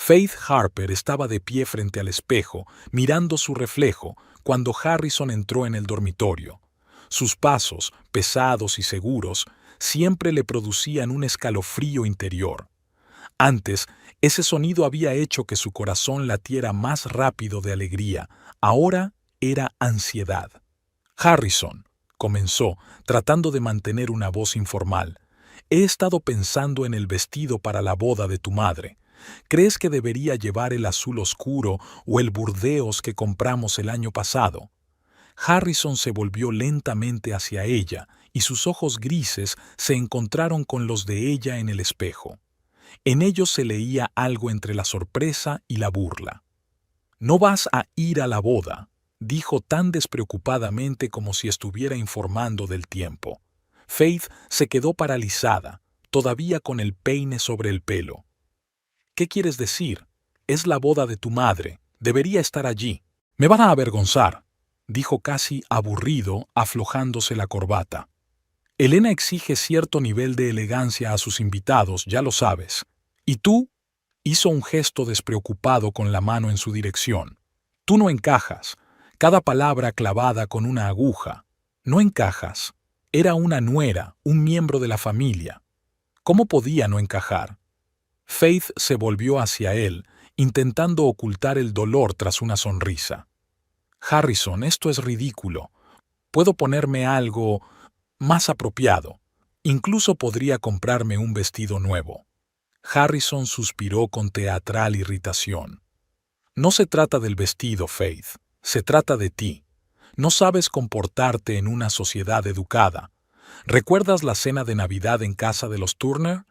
Faith Harper estaba de pie frente al espejo, mirando su reflejo, cuando Harrison entró en el dormitorio. Sus pasos, pesados y seguros, siempre le producían un escalofrío interior. Antes, ese sonido había hecho que su corazón latiera más rápido de alegría. Ahora era ansiedad. Harrison, comenzó, tratando de mantener una voz informal. He estado pensando en el vestido para la boda de tu madre. ¿Crees que debería llevar el azul oscuro o el burdeos que compramos el año pasado? Harrison se volvió lentamente hacia ella y sus ojos grises se encontraron con los de ella en el espejo. En ellos se leía algo entre la sorpresa y la burla. «No vas a ir a la boda», dijo tan despreocupadamente como si estuviera informando del tiempo. Faith se quedó paralizada, todavía con el peine sobre el pelo. «¿Qué quieres decir? Es la boda de tu madre. Debería estar allí». «Me van a avergonzar», dijo casi aburrido, aflojándose la corbata. «Elena exige cierto nivel de elegancia a sus invitados, ya lo sabes. ¿Y tú?», hizo un gesto despreocupado con la mano en su dirección. «Tú no encajas». Cada palabra clavada con una aguja. «No encajas». Era una nuera, un miembro de la familia. ¿Cómo podía no encajar? Faith se volvió hacia él, intentando ocultar el dolor tras una sonrisa. «Harrison, esto es ridículo. Puedo ponerme algo más apropiado. Incluso podría comprarme un vestido nuevo». Harrison suspiró con teatral irritación. «No se trata del vestido, Faith. Se trata de ti. No sabes comportarte en una sociedad educada. ¿Recuerdas la cena de Navidad en casa de los Turner?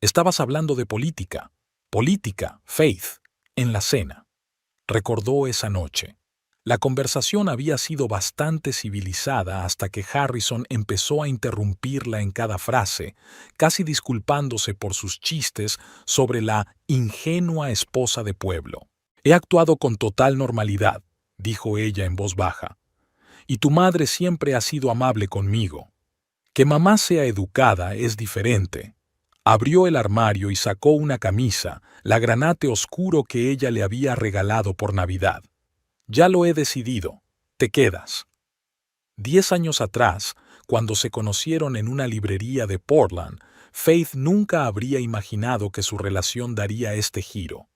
Estabas hablando de política. Política, Faith, en la cena». Recordó esa noche. La conversación había sido bastante civilizada hasta que Harrison empezó a interrumpirla en cada frase, casi disculpándose por sus chistes sobre la ingenua esposa de pueblo. «He actuado con total normalidad», dijo ella en voz baja. «Y tu madre siempre ha sido amable conmigo. Que mamá sea educada es diferente». Abrió el armario y sacó una camisa, la granate oscuro que ella le había regalado por Navidad. «Ya lo he decidido. Te quedas». 10 años atrás, cuando se conocieron en una librería de Portland, Faith nunca habría imaginado que su relación daría este giro.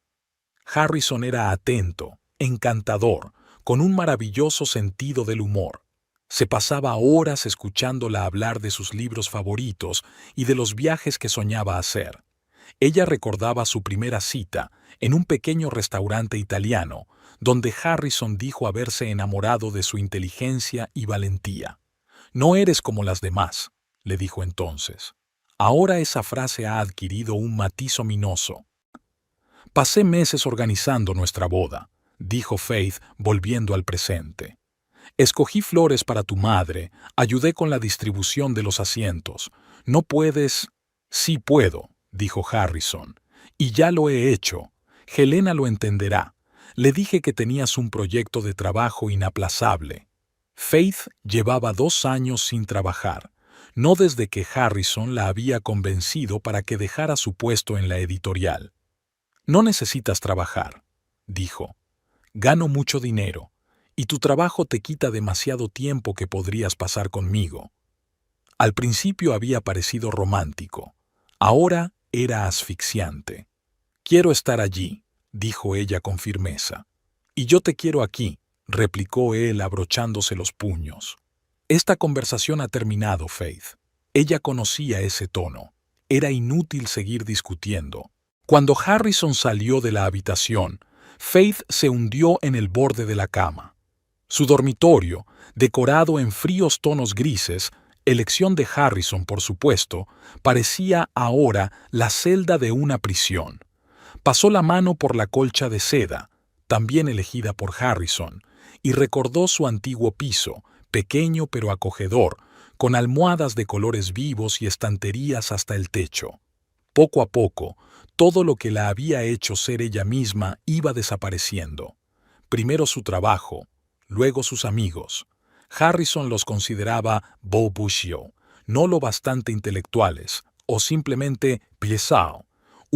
Harrison era atento, encantador, con un maravilloso sentido del humor. Se pasaba horas escuchándola hablar de sus libros favoritos y de los viajes que soñaba hacer. Ella recordaba su primera cita en un pequeño restaurante italiano, donde Harrison dijo haberse enamorado de su inteligencia y valentía. «No eres como las demás», le dijo entonces. Ahora esa frase ha adquirido un matiz ominoso. «Pasé meses organizando nuestra boda», dijo Faith, volviendo al presente. «Escogí flores para tu madre, ayudé con la distribución de los asientos. ¿No puedes?» «Sí puedo», dijo Harrison. «Y ya lo he hecho. Helena lo entenderá. Le dije que tenías un proyecto de trabajo inaplazable». Faith llevaba 2 años sin trabajar, no desde que Harrison la había convencido para que dejara su puesto en la editorial. «No necesitas trabajar», dijo. «Gano mucho dinero, y tu trabajo te quita demasiado tiempo que podrías pasar conmigo». Al principio había parecido romántico. Ahora era asfixiante. «Quiero estar allí», dijo ella con firmeza. «Y yo te quiero aquí», replicó él abrochándose los puños. «Esta conversación ha terminado, Faith». Ella conocía ese tono. Era inútil seguir discutiendo. Cuando Harrison salió de la habitación, Faith se hundió en el borde de la cama. Su dormitorio, decorado en fríos tonos grises, elección de Harrison, por supuesto, parecía ahora la celda de una prisión. Pasó la mano por la colcha de seda, también elegida por Harrison, y recordó su antiguo piso, pequeño pero acogedor, con almohadas de colores vivos y estanterías hasta el techo. Poco a poco, todo lo que la había hecho ser ella misma iba desapareciendo. Primero su trabajo, luego sus amigos. Harrison los consideraba balbucio, no lo bastante intelectuales, o simplemente piezao,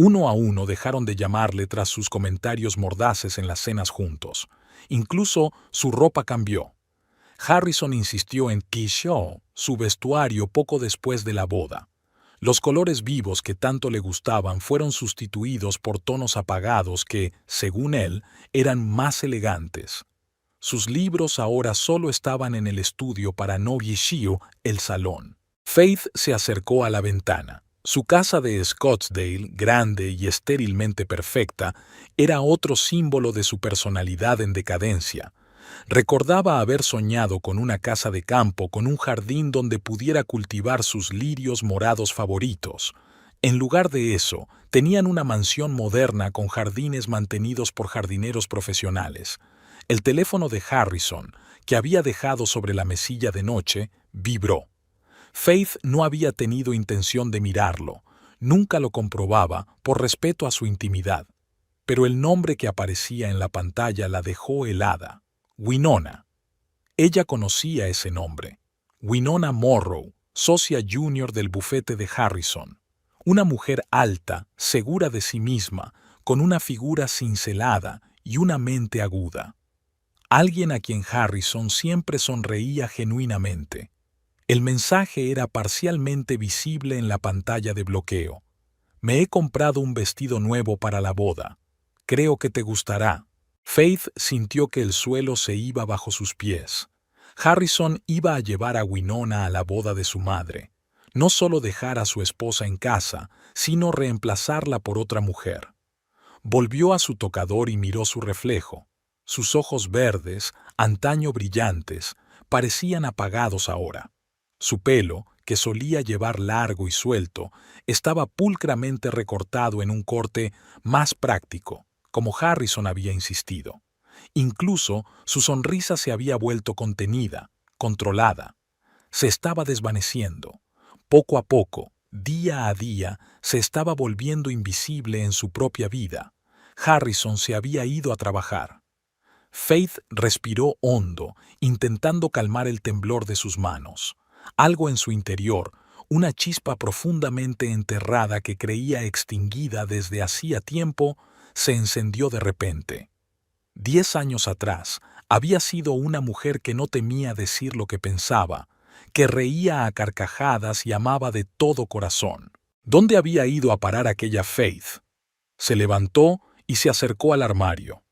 Uno a uno dejaron de llamarle tras sus comentarios mordaces en las cenas juntos. Incluso su ropa cambió. Harrison insistió en Keyshawn, su vestuario poco después de la boda. Los colores vivos que tanto le gustaban fueron sustituidos por tonos apagados que, según él, eran más elegantes. Sus libros ahora solo estaban en el estudio para Novi Shio, el salón. Faith se acercó a la ventana. Su casa de Scottsdale, grande y estérilmente perfecta, era otro símbolo de su personalidad en decadencia. Recordaba haber soñado con una casa de campo con un jardín donde pudiera cultivar sus lirios morados favoritos. En lugar de eso, tenían una mansión moderna con jardines mantenidos por jardineros profesionales. El teléfono de Harrison, que había dejado sobre la mesilla de noche, vibró. Faith no había tenido intención de mirarlo, nunca lo comprobaba por respeto a su intimidad. Pero el nombre que aparecía en la pantalla la dejó helada. Winona. Ella conocía ese nombre. Winona Morrow, socia junior del bufete de Harrison. Una mujer alta, segura de sí misma, con una figura cincelada y una mente aguda. Alguien a quien Harrison siempre sonreía genuinamente. El mensaje era parcialmente visible en la pantalla de bloqueo. Me he comprado un vestido nuevo para la boda. Creo que te gustará. Faith sintió que el suelo se iba bajo sus pies. Harrison iba a llevar a Winona a la boda de su madre. No solo dejar a su esposa en casa, sino reemplazarla por otra mujer. Volvió a su tocador y miró su reflejo. Sus ojos verdes, antaño brillantes, parecían apagados ahora. Su pelo, que solía llevar largo y suelto, estaba pulcramente recortado en un corte más práctico, como Harrison había insistido. Incluso su sonrisa se había vuelto contenida, controlada. Se estaba desvaneciendo. Poco a poco, día a día, se estaba volviendo invisible en su propia vida. Harrison se había ido a trabajar. Faith respiró hondo, intentando calmar el temblor de sus manos. Algo en su interior, una chispa profundamente enterrada que creía extinguida desde hacía tiempo, se encendió de repente. 10 años atrás, había sido una mujer que no temía decir lo que pensaba, que reía a carcajadas y amaba de todo corazón. ¿Dónde había ido a parar aquella Faith? Se levantó y se acercó al armario.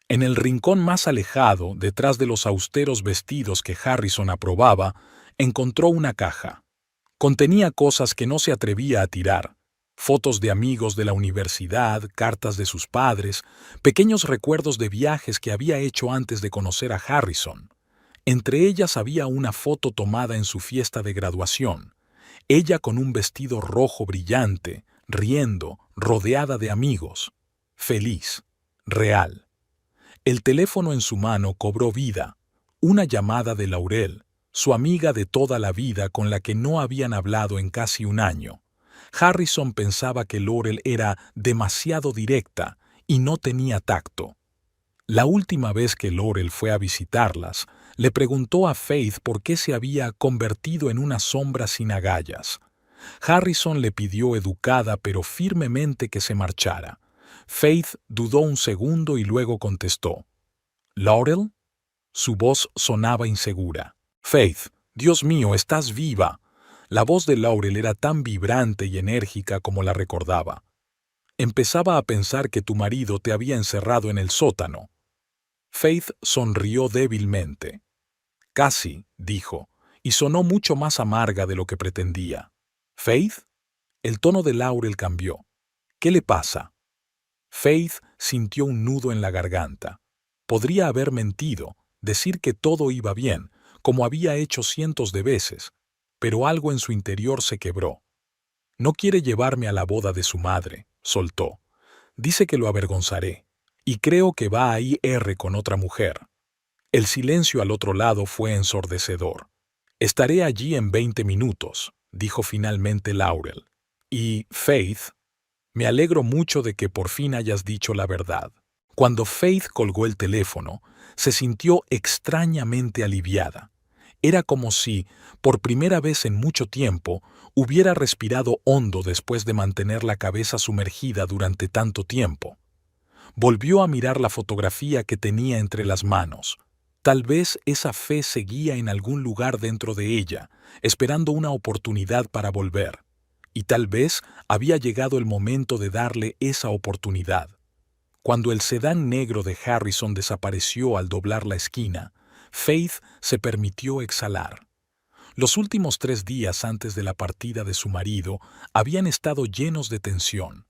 En el rincón más alejado, detrás de los austeros vestidos que Harrison aprobaba, encontró una caja. Contenía cosas que no se atrevía a tirar. Fotos de amigos de la universidad, cartas de sus padres, pequeños recuerdos de viajes que había hecho antes de conocer a Harrison. Entre ellas había una foto tomada en su fiesta de graduación. Ella con un vestido rojo brillante, riendo, rodeada de amigos. Feliz. Real. El teléfono en su mano cobró vida. Una llamada de Laurel, su amiga de toda la vida con la que no habían hablado en casi un año. Harrison pensaba que Laurel era demasiado directa y no tenía tacto. La última vez que Laurel fue a visitarlas, le preguntó a Faith por qué se había convertido en una sombra sin agallas. Harrison le pidió educada pero firmemente que se marchara. Faith dudó un segundo y luego contestó. ¿Laurel? Su voz sonaba insegura. Faith, Dios mío, estás viva. La voz de Laurel era tan vibrante y enérgica como la recordaba. Empezaba a pensar que tu marido te había encerrado en el sótano. Faith sonrió débilmente. Casi, dijo, y sonó mucho más amarga de lo que pretendía. ¿Faith? El tono de Laurel cambió. ¿Qué le pasa? Faith sintió un nudo en la garganta. Podría haber mentido, decir que todo iba bien, como había hecho cientos de veces, pero algo en su interior se quebró. No quiere llevarme a la boda de su madre, soltó. Dice que lo avergonzaré, y creo que va a ir con otra mujer. El silencio al otro lado fue ensordecedor. Estaré allí en 20 minutos, dijo finalmente Laurel. Y, Faith, me alegro mucho de que por fin hayas dicho la verdad. Cuando Faith colgó el teléfono, se sintió extrañamente aliviada. Era como si, por primera vez en mucho tiempo, Hubiera respirado hondo después de mantener la cabeza sumergida durante tanto tiempo. Volvió a mirar la fotografía que tenía entre las manos. Tal vez esa fe seguía en algún lugar dentro de ella, esperando una oportunidad para volver. Y tal vez había llegado el momento de darle esa oportunidad. Cuando el sedán negro de Harrison desapareció al doblar la esquina, Faith se permitió exhalar. Los últimos 3 días antes de la partida de su marido habían estado llenos de tensión.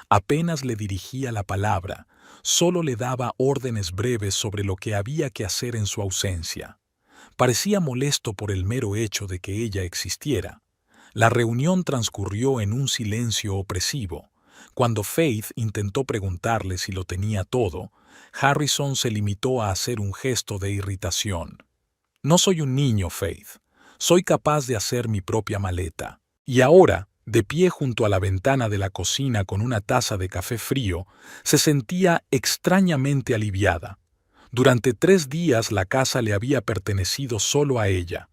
Apenas le dirigía la palabra, solo le daba órdenes breves sobre lo que había que hacer en su ausencia. Parecía molesto por el mero hecho de que ella existiera. La reunión transcurrió en un silencio opresivo. Cuando Faith intentó preguntarle si lo tenía todo, Harrison se limitó a hacer un gesto de irritación. No soy un niño, Faith. Soy capaz de hacer mi propia maleta. Y ahora, de pie junto a la ventana de la cocina con una taza de café frío, se sentía extrañamente aliviada. Durante 3 días la casa le había pertenecido solo a ella.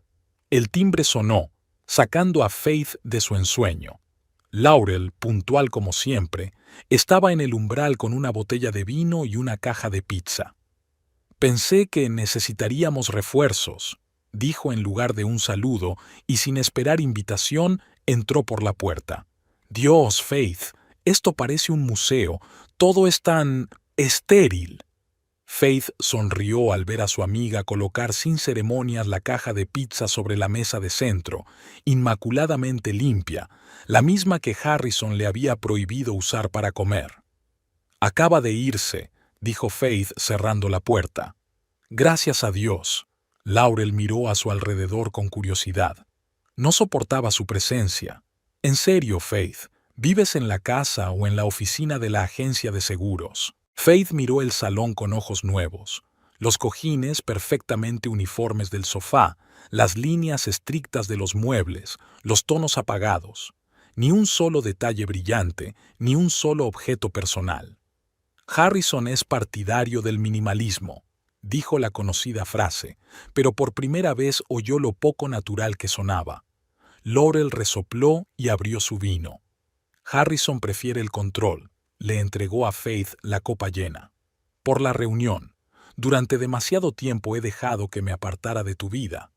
El timbre sonó, sacando a Faith de su ensueño. Laurel, puntual como siempre, estaba en el umbral con una botella de vino y una caja de pizza. Pensé que necesitaríamos refuerzos, dijo en lugar de un saludo, y sin esperar invitación, entró por la puerta. Dios, Faith, esto parece un museo, todo es tan estéril. Faith sonrió al ver a su amiga colocar sin ceremonias la caja de pizza sobre la mesa de centro, inmaculadamente limpia, la misma que Harrison le había prohibido usar para comer. Acaba de irse, dijo Faith cerrando la puerta. Gracias a Dios. Laurel miró a su alrededor con curiosidad. No soportaba su presencia. En serio, Faith, ¿vives en la casa o en la oficina de la agencia de seguros? Faith miró el salón con ojos nuevos. Los cojines perfectamente uniformes del sofá, las líneas estrictas de los muebles, los tonos apagados. Ni un solo detalle brillante, ni un solo objeto personal. Harrison es partidario del minimalismo, dijo la conocida frase, pero por primera vez oyó lo poco natural que sonaba. Laurel resopló y abrió su vino. Harrison prefiere el control. Le entregó a Faith la copa llena. Por la reunión. Durante demasiado tiempo he dejado que me apartara de tu vida.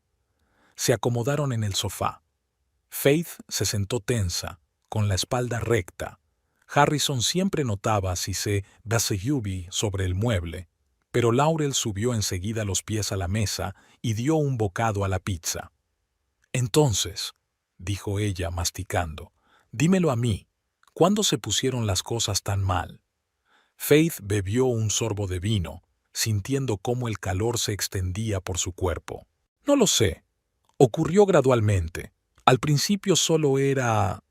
Se acomodaron en el sofá. Faith se sentó tensa, con la espalda recta. Harrison siempre notaba si se baseyubi sobre el mueble, pero Laurel subió enseguida los pies a la mesa y dio un bocado a la pizza. Entonces, dijo ella masticando, dímelo a mí. ¿Cuándo se pusieron las cosas tan mal? Faith bebió un sorbo de vino, sintiendo cómo el calor se extendía por su cuerpo. No lo sé. Ocurrió gradualmente. Al principio solo era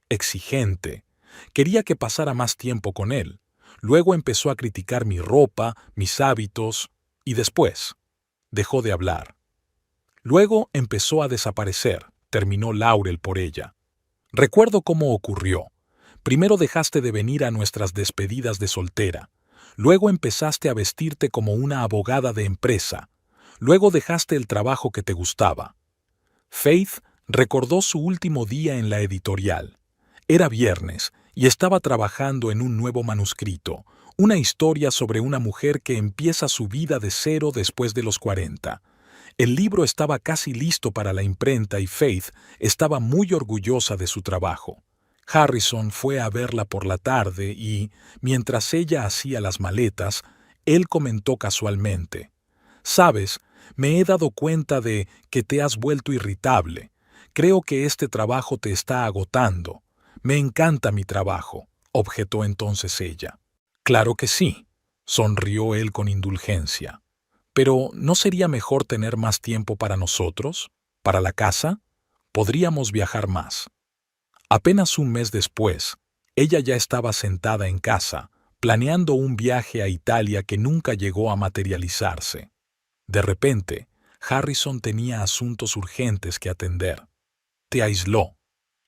exigente. Quería que pasara más tiempo con él. Luego empezó a criticar mi ropa, mis hábitos, y después dejó de hablar. Luego empezó a desaparecer, terminó Laurel por ella. Recuerdo cómo ocurrió. Primero dejaste de venir a nuestras despedidas de soltera. Luego empezaste a vestirte como una abogada de empresa. Luego dejaste el trabajo que te gustaba. Faith recordó su último día en la editorial. Era viernes y estaba trabajando en un nuevo manuscrito, una historia sobre una mujer que empieza su vida de cero después de los 40. El libro estaba casi listo para la imprenta y Faith estaba muy orgullosa de su trabajo. Harrison fue a verla por la tarde y, mientras ella hacía las maletas, él comentó casualmente: «Sabes, me he dado cuenta de que te has vuelto irritable. Creo que este trabajo te está agotando. Me encanta mi trabajo», objetó entonces ella. «Claro que sí», sonrió él con indulgencia. «Pero ¿no sería mejor tener más tiempo para nosotros? ¿Para la casa? Podríamos viajar más». Apenas un mes después, ella ya estaba sentada en casa, planeando un viaje a Italia que nunca llegó a materializarse. De repente, Harrison tenía asuntos urgentes que atender. Te aisló.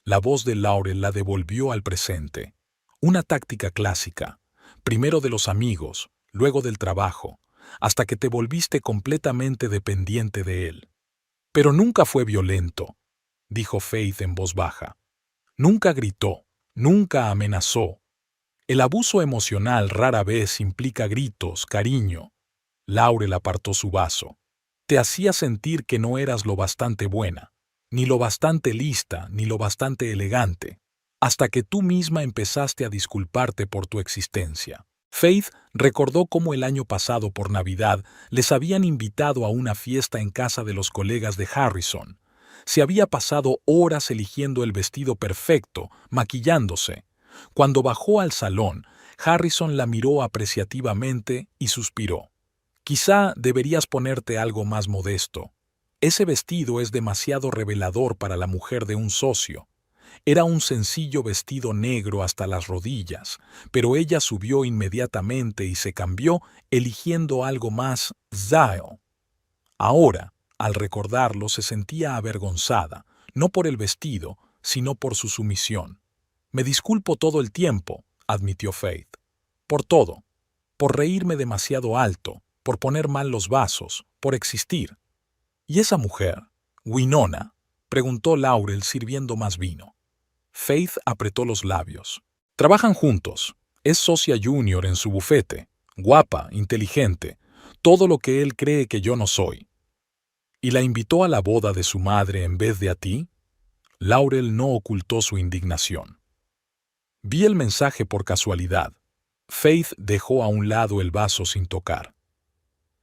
La voz de Laurel la devolvió al presente. Una táctica clásica, primero de los amigos, luego del trabajo, hasta que te volviste completamente dependiente de él. Pero nunca fue violento, dijo Faith en voz baja. Nunca gritó, nunca amenazó. El abuso emocional rara vez implica gritos, cariño. Laurel apartó su vaso. Te hacía sentir que no eras lo bastante buena, ni lo bastante lista, ni lo bastante elegante, hasta que tú misma empezaste a disculparte por tu existencia. Faith recordó cómo el año pasado por Navidad les habían invitado a una fiesta en casa de los colegas de Harrison. Se había pasado horas eligiendo el vestido perfecto, maquillándose. Cuando bajó al salón, Harrison la miró apreciativamente y suspiró. Quizá deberías ponerte algo más modesto. Ese vestido es demasiado revelador para la mujer de un socio. Era un sencillo vestido negro hasta las rodillas, pero ella subió inmediatamente y se cambió, eligiendo algo más Zyle. Ahora, al recordarlo, se sentía avergonzada, no por el vestido, sino por su sumisión. Me disculpo todo el tiempo, admitió Faith. Por todo. Por reírme demasiado alto, por poner mal los vasos, por existir. ¿Y esa mujer, Winona?, preguntó Laurel sirviendo más vino. Faith apretó los labios. Trabajan juntos. Es socia junior en su bufete. Guapa, inteligente. Todo lo que él cree que yo no soy. ¿Y la invitó a la boda de su madre en vez de a ti? Laurel no ocultó su indignación. Vi el mensaje por casualidad. Faith dejó a un lado el vaso sin tocar.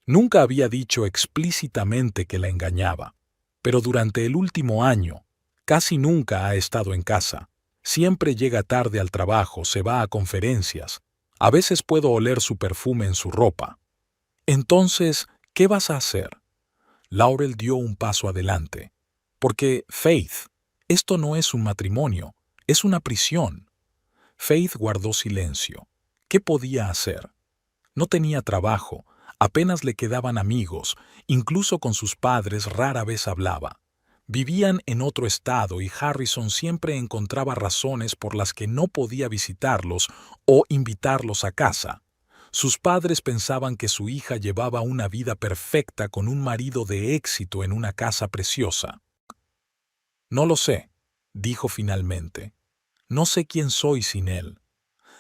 Nunca había dicho explícitamente que la engañaba, pero durante el último año, casi nunca ha estado en casa. Siempre llega tarde al trabajo, se va a conferencias. A veces puedo oler su perfume en su ropa. Entonces, ¿qué vas a hacer? Laurel dio un paso adelante. Porque, Faith, esto no es un matrimonio, es una prisión. Faith guardó silencio. ¿Qué podía hacer? No tenía trabajo, apenas le quedaban amigos, incluso con sus padres rara vez hablaba. Vivían en otro estado y Harrison siempre encontraba razones por las que no podía visitarlos o invitarlos a casa. Sus padres pensaban que su hija llevaba una vida perfecta con un marido de éxito en una casa preciosa. No lo sé, dijo finalmente. No sé quién soy sin él.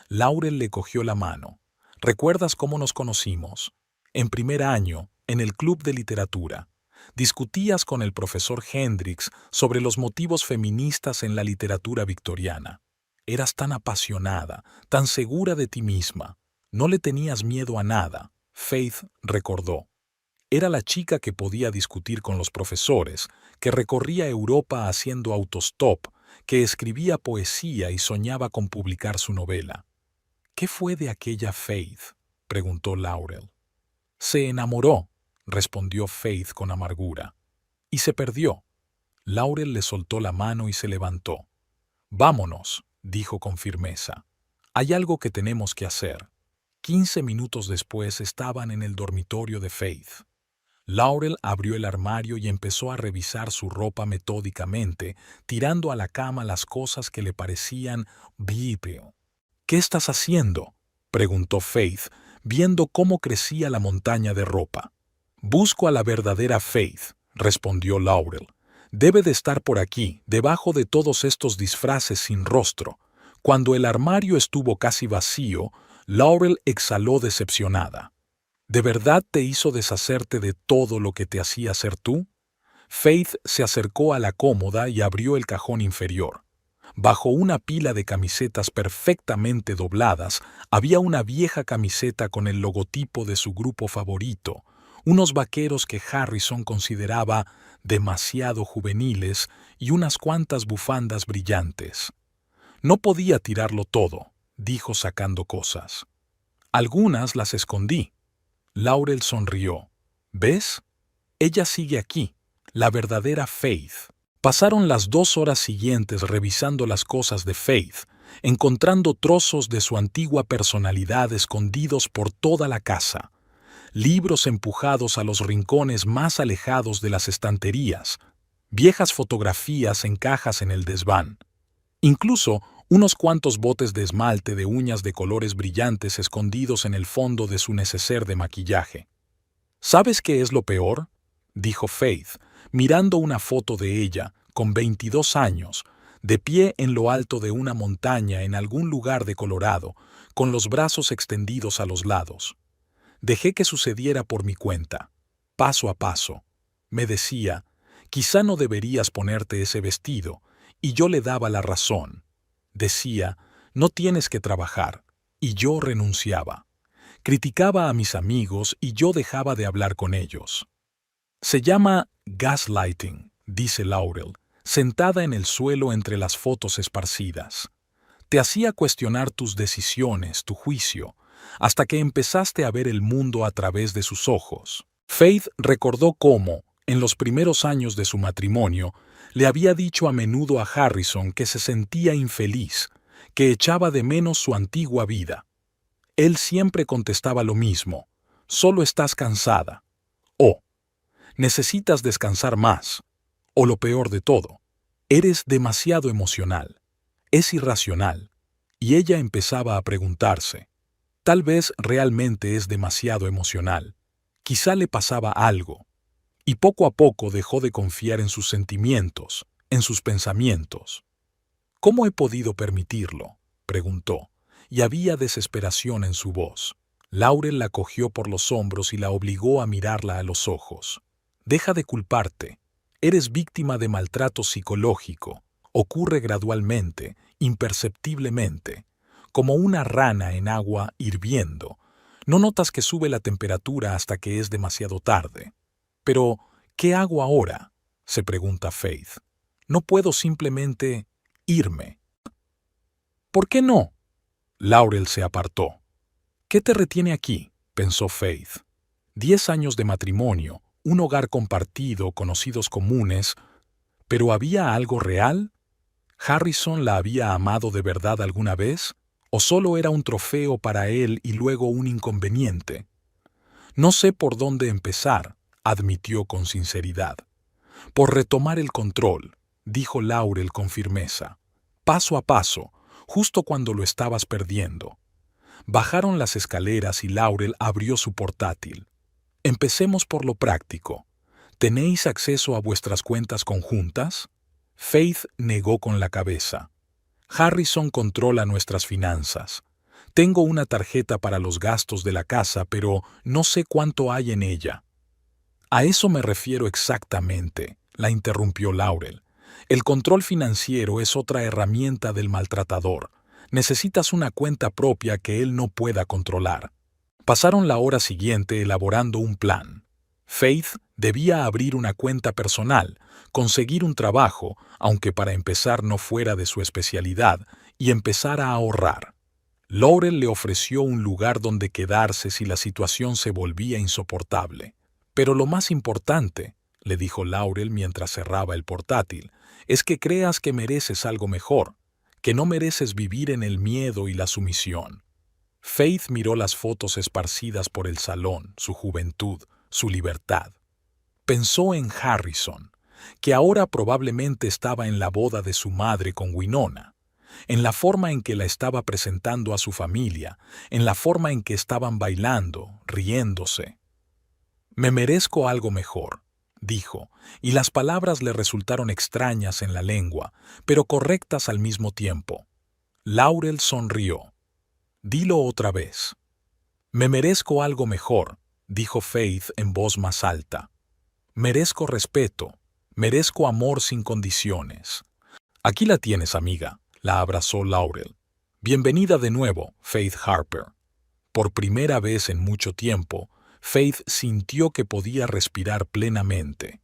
Laurel le cogió la mano. ¿Recuerdas cómo nos conocimos? En primer año, en el club de literatura. Discutías con el profesor Hendricks sobre los motivos feministas en la literatura victoriana. Eras tan apasionada, tan segura de ti misma. No le tenías miedo a nada, Faith recordó. Era la chica que podía discutir con los profesores, que recorría Europa haciendo autostop, que escribía poesía y soñaba con publicar su novela. ¿Qué fue de aquella Faith?, preguntó Laurel. Se enamoró, respondió Faith con amargura. Y se perdió. Laurel le soltó la mano y se levantó. Vámonos, dijo con firmeza. Hay algo que tenemos que hacer. 15 minutos después estaban en el dormitorio de Faith. Laurel abrió el armario y empezó a revisar su ropa metódicamente, tirando a la cama las cosas que le parecían bípeo. ¿Qué estás haciendo?, preguntó Faith, viendo cómo crecía la montaña de ropa. Busco a la verdadera Faith, respondió Laurel. Debe de estar por aquí, debajo de todos estos disfraces sin rostro. Cuando el armario estuvo casi vacío, Laurel exhaló decepcionada. ¿De verdad te hizo deshacerte de todo lo que te hacía ser tú? Faith se acercó a la cómoda y abrió el cajón inferior. Bajo una pila de camisetas perfectamente dobladas, había una vieja camiseta con el logotipo de su grupo favorito, unos vaqueros que Harrison consideraba demasiado juveniles y unas cuantas bufandas brillantes. No podía tirarlo todo, dijo sacando cosas. Algunas las escondí. Laurel sonrió. ¿Ves? Ella sigue aquí, la verdadera Faith. Pasaron las 2 horas siguientes revisando las cosas de Faith, encontrando trozos de su antigua personalidad escondidos por toda la casa. Libros empujados a los rincones más alejados de las estanterías, viejas fotografías en cajas en el desván. Incluso unos cuantos botes de esmalte de uñas de colores brillantes escondidos en el fondo de su neceser de maquillaje. ¿Sabes qué es lo peor?, dijo Faith, mirando una foto de ella, con 22 años, de pie en lo alto de una montaña en algún lugar de Colorado, con los brazos extendidos a los lados. Dejé que sucediera por mi cuenta, paso a paso. Me decía, quizá no deberías ponerte ese vestido, y yo le daba la razón. Decía, no tienes que trabajar, y yo renunciaba. Criticaba a mis amigos y yo dejaba de hablar con ellos. Se llama gaslighting, dice Laurel, sentada en el suelo entre las fotos esparcidas. Te hacía cuestionar tus decisiones, tu juicio, hasta que empezaste a ver el mundo a través de sus ojos. Faith recordó cómo, en los primeros años de su matrimonio, le había dicho a menudo a Harrison que se sentía infeliz, que echaba de menos su antigua vida. Él siempre contestaba lo mismo: solo estás cansada. O necesitas descansar más. O lo peor de todo, eres demasiado emocional. Es irracional. Y ella empezaba a preguntarse, tal vez realmente es demasiado emocional. Quizá le pasaba algo. Y poco a poco dejó de confiar en sus sentimientos, en sus pensamientos. ¿Cómo he podido permitirlo?, preguntó, y había desesperación en su voz. Laurel la cogió por los hombros y la obligó a mirarla a los ojos. Deja de culparte. Eres víctima de maltrato psicológico. Ocurre gradualmente, imperceptiblemente, como una rana en agua hirviendo. No notas que sube la temperatura hasta que es demasiado tarde. Pero, ¿qué hago ahora?, se pregunta Faith. No puedo simplemente irme. ¿Por qué no? Laurel se apartó. ¿Qué te retiene aquí?, pensó Faith. 10 años de matrimonio, un hogar compartido, conocidos comunes. ¿Pero había algo real? ¿Harrison la había amado de verdad alguna vez? ¿O solo era un trofeo para él y luego un inconveniente? No sé por dónde empezar, admitió con sinceridad. Por retomar el control, dijo Laurel con firmeza. Paso a paso, justo cuando lo estabas perdiendo. Bajaron las escaleras y Laurel abrió su portátil. Empecemos por lo práctico. ¿Tenéis acceso a vuestras cuentas conjuntas? Faith negó con la cabeza. Harrison controla nuestras finanzas. Tengo una tarjeta para los gastos de la casa, pero no sé cuánto hay en ella. A eso me refiero exactamente, la interrumpió Laurel. El control financiero es otra herramienta del maltratador. Necesitas una cuenta propia que él no pueda controlar. Pasaron la hora siguiente elaborando un plan. Faith debía abrir una cuenta personal, conseguir un trabajo, aunque para empezar no fuera de su especialidad, y empezar a ahorrar. Laurel le ofreció un lugar donde quedarse si la situación se volvía insoportable. Pero lo más importante, le dijo Laurel mientras cerraba el portátil, es que creas que mereces algo mejor, que no mereces vivir en el miedo y la sumisión. Faith miró las fotos esparcidas por el salón, su juventud, su libertad. Pensó en Harrison, que ahora probablemente estaba en la boda de su madre con Winona, en la forma en que la estaba presentando a su familia, en la forma en que estaban bailando, riéndose. Me merezco algo mejor, dijo, y las palabras le resultaron extrañas en la lengua, pero correctas al mismo tiempo. Laurel sonrió. Dilo otra vez. Me merezco algo mejor, dijo Faith en voz más alta. Merezco respeto, merezco amor sin condiciones. Aquí la tienes, amiga, la abrazó Laurel. Bienvenida de nuevo, Faith Harper. Por primera vez en mucho tiempo, Faith sintió que podía respirar plenamente.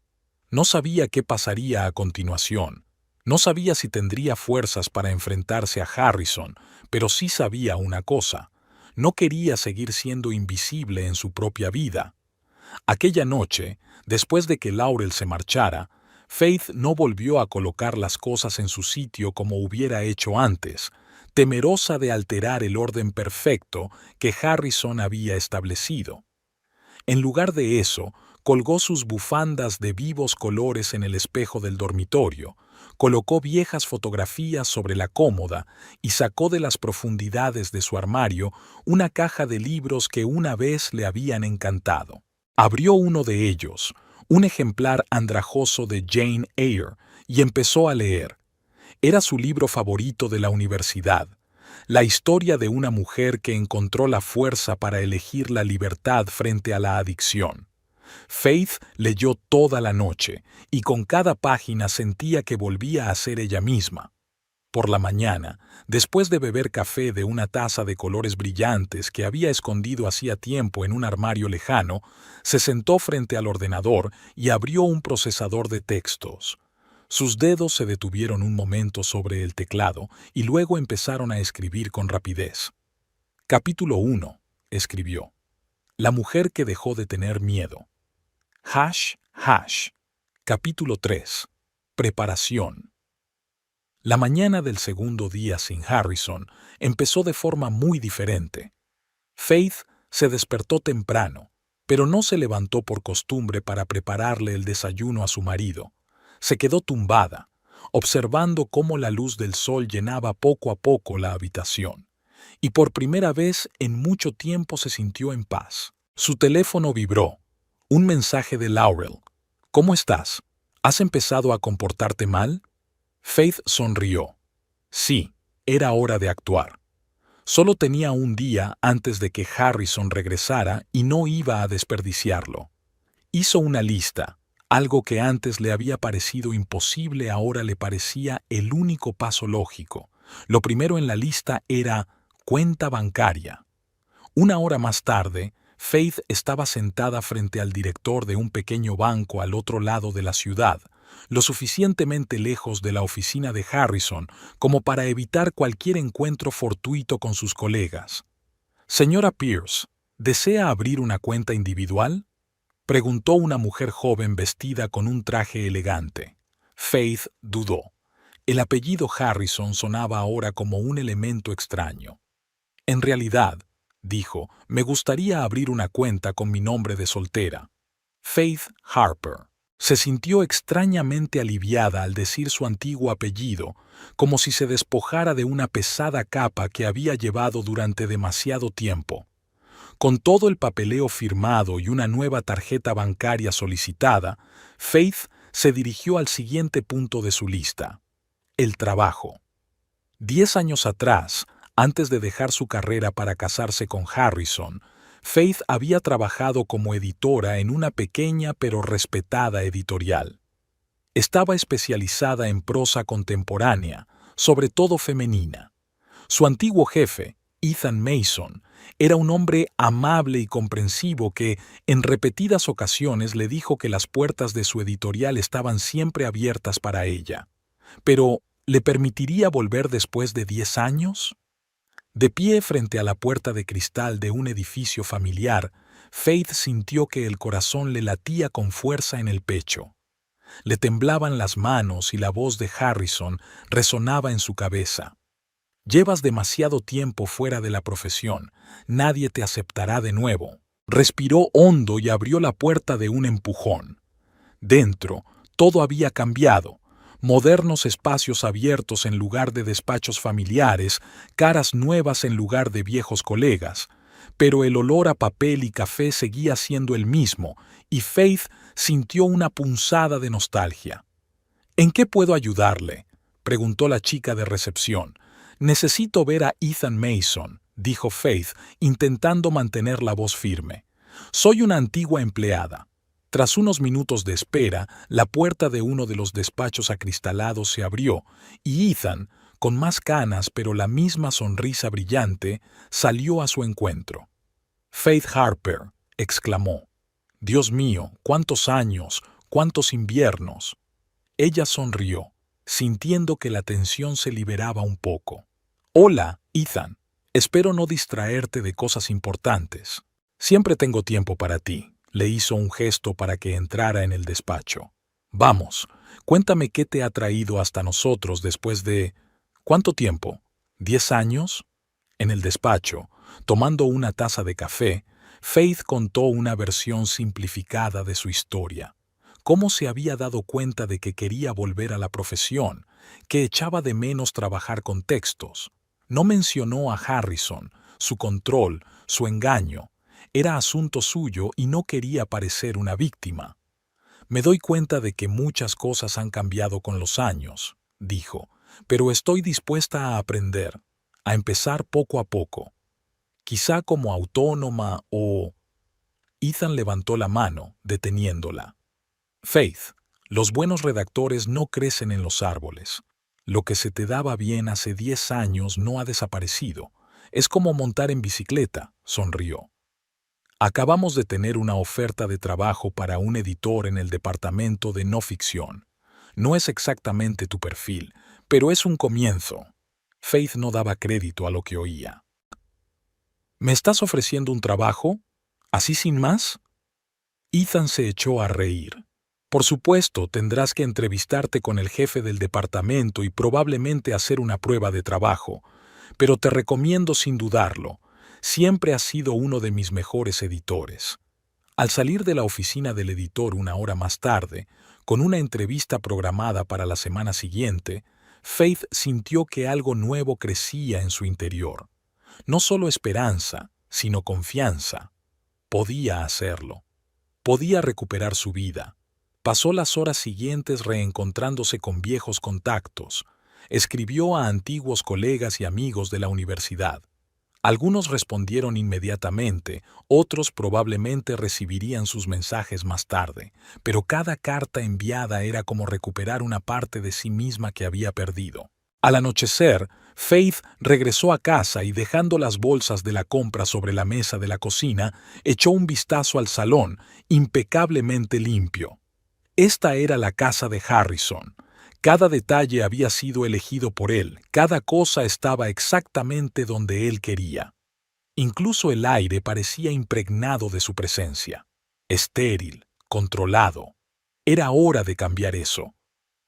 No sabía qué pasaría a continuación. No sabía si tendría fuerzas para enfrentarse a Harrison, pero sí sabía una cosa. No quería seguir siendo invisible en su propia vida. Aquella noche, después de que Laurel se marchara, Faith no volvió a colocar las cosas en su sitio como hubiera hecho antes, temerosa de alterar el orden perfecto que Harrison había establecido. En lugar de eso, colgó sus bufandas de vivos colores en el espejo del dormitorio, colocó viejas fotografías sobre la cómoda y sacó de las profundidades de su armario una caja de libros que una vez le habían encantado. Abrió uno de ellos, un ejemplar andrajoso de Jane Eyre, y empezó a leer. Era su libro favorito de la universidad, la historia de una mujer que encontró la fuerza para elegir la libertad frente a la adicción. Faith leyó toda la noche y con cada página sentía que volvía a ser ella misma. Por la mañana, después de beber café de una taza de colores brillantes que había escondido hacía tiempo en un armario lejano, se sentó frente al ordenador y abrió un procesador de textos. Sus dedos se detuvieron un momento sobre el teclado y luego empezaron a escribir con rapidez. Capítulo 1, escribió. La mujer que dejó de tener miedo. ##. Capítulo 3. Preparación. La mañana del segundo día sin Harrison empezó de forma muy diferente. Faith se despertó temprano, pero no se levantó por costumbre para prepararle el desayuno a su marido. Se quedó tumbada, observando cómo la luz del sol llenaba poco a poco la habitación, y por primera vez en mucho tiempo se sintió en paz. Su teléfono vibró. Un mensaje de Laurel. ¿Cómo estás? ¿Has empezado a comportarte mal? Faith sonrió. Sí, era hora de actuar. Solo tenía un día antes de que Harrison regresara y no iba a desperdiciarlo. Hizo una lista. Algo que antes le había parecido imposible ahora le parecía el único paso lógico. Lo primero en la lista era cuenta bancaria. Una hora más tarde, Faith estaba sentada frente al director de un pequeño banco al otro lado de la ciudad, lo suficientemente lejos de la oficina de Harrison como para evitar cualquier encuentro fortuito con sus colegas. «Señora Pierce, ¿desea abrir una cuenta individual?», preguntó una mujer joven vestida con un traje elegante. Faith dudó. El apellido Harrison sonaba ahora como un elemento extraño. «En realidad», dijo, «me gustaría abrir una cuenta con mi nombre de soltera. Faith Harper». Se sintió extrañamente aliviada al decir su antiguo apellido, como si se despojara de una pesada capa que había llevado durante demasiado tiempo. Con todo el papeleo firmado y una nueva tarjeta bancaria solicitada, Faith se dirigió al siguiente punto de su lista: el trabajo. 10 años atrás, antes de dejar su carrera para casarse con Harrison, Faith había trabajado como editora en una pequeña pero respetada editorial. Estaba especializada en prosa contemporánea, sobre todo femenina. Su antiguo jefe, Ethan Mason, era un hombre amable y comprensivo que, en repetidas ocasiones, le dijo que las puertas de su editorial estaban siempre abiertas para ella. Pero, ¿le permitiría volver después de 10 años? De pie frente a la puerta de cristal de un edificio familiar, Faith sintió que el corazón le latía con fuerza en el pecho. Le temblaban las manos y la voz de Harrison resonaba en su cabeza. «Llevas demasiado tiempo fuera de la profesión. Nadie te aceptará de nuevo». Respiró hondo y abrió la puerta de un empujón. Dentro, todo había cambiado. Modernos espacios abiertos en lugar de despachos familiares, caras nuevas en lugar de viejos colegas. Pero el olor a papel y café seguía siendo el mismo, y Faith sintió una punzada de nostalgia. «¿En qué puedo ayudarle?», preguntó la chica de recepción. «Necesito ver a Ethan Mason», dijo Faith, intentando mantener la voz firme. «Soy una antigua empleada». Tras unos minutos de espera, la puerta de uno de los despachos acristalados se abrió y Ethan, con más canas pero la misma sonrisa brillante, salió a su encuentro. «Faith Harper», exclamó. «Dios mío, cuántos años, cuántos inviernos». Ella sonrió, sintiendo que la tensión se liberaba un poco. «Hola, Ethan. Espero no distraerte de cosas importantes. Siempre tengo tiempo para ti». Le hizo un gesto para que entrara en el despacho. «Vamos, cuéntame qué te ha traído hasta nosotros después de... ¿Cuánto tiempo? ¿10 años?» En el despacho, tomando una taza de café, Faith contó una versión simplificada de su historia. Cómo se había dado cuenta de que quería volver a la profesión, que echaba de menos trabajar con textos. No mencionó a Harrison, su control, su engaño. Era asunto suyo y no quería parecer una víctima. «Me doy cuenta de que muchas cosas han cambiado con los años», dijo, pero estoy dispuesta a aprender, a empezar poco a poco. Quizá como autónoma o... Ethan levantó la mano, deteniéndola. Faith, los buenos redactores no crecen en los árboles. Lo que se te daba bien hace 10 años no ha desaparecido. Es como montar en bicicleta, sonrió. Acabamos de tener una oferta de trabajo para un editor en el departamento de no ficción. No es exactamente tu perfil, pero es un comienzo. Faith no daba crédito a lo que oía. ¿Me estás ofreciendo un trabajo? ¿Así sin más? Ethan se echó a reír. Por supuesto, tendrás que entrevistarte con el jefe del departamento y probablemente hacer una prueba de trabajo, pero te recomiendo sin dudarlo. Siempre has sido uno de mis mejores editores. Al salir de la oficina del editor una hora más tarde, con una entrevista programada para la semana siguiente, Faith sintió que algo nuevo crecía en su interior. No solo esperanza, sino confianza. Podía hacerlo. Podía recuperar su vida. Pasó las horas siguientes reencontrándose con viejos contactos. Escribió a antiguos colegas y amigos de la universidad. Algunos respondieron inmediatamente, otros probablemente recibirían sus mensajes más tarde, pero cada carta enviada era como recuperar una parte de sí misma que había perdido. Al anochecer, Faith regresó a casa y dejando las bolsas de la compra sobre la mesa de la cocina, echó un vistazo al salón, impecablemente limpio. Esta era la casa de Harrison. Cada detalle había sido elegido por él, cada cosa estaba exactamente donde él quería. Incluso el aire parecía impregnado de su presencia. Estéril, controlado. Era hora de cambiar eso.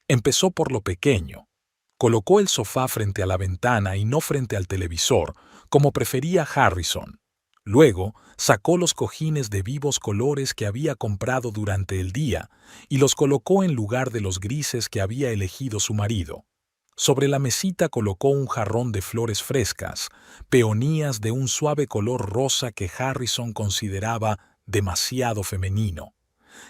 Empezó por lo pequeño. Colocó el sofá frente a la ventana y no frente al televisor, como prefería Harrison. Luego, sacó los cojines de vivos colores que había comprado durante el día y los colocó en lugar de los grises que había elegido su marido. Sobre la mesita colocó un jarrón de flores frescas, peonías de un suave color rosa que Harrison consideraba demasiado femenino.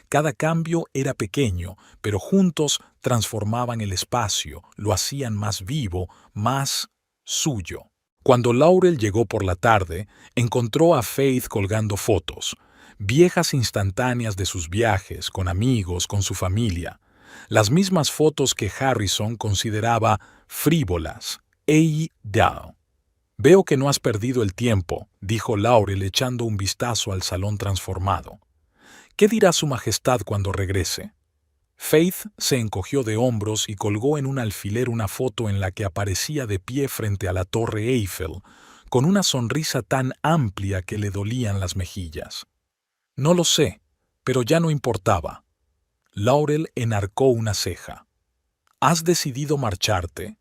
Cada cambio era pequeño, pero juntos transformaban el espacio, lo hacían más vivo, más suyo. Cuando Laurel llegó por la tarde, encontró a Faith colgando fotos, viejas instantáneas de sus viajes, con amigos, con su familia. Las mismas fotos que Harrison consideraba frívolas. Down. Veo que no has perdido el tiempo, dijo Laurel echando un vistazo al salón transformado. ¿Qué dirá su majestad cuando regrese? Faith se encogió de hombros y colgó en un alfiler una foto en la que aparecía de pie frente a la Torre Eiffel, con una sonrisa tan amplia que le dolían las mejillas. No lo sé, pero ya no importaba. Laurel enarcó una ceja. ¿Has decidido marcharte?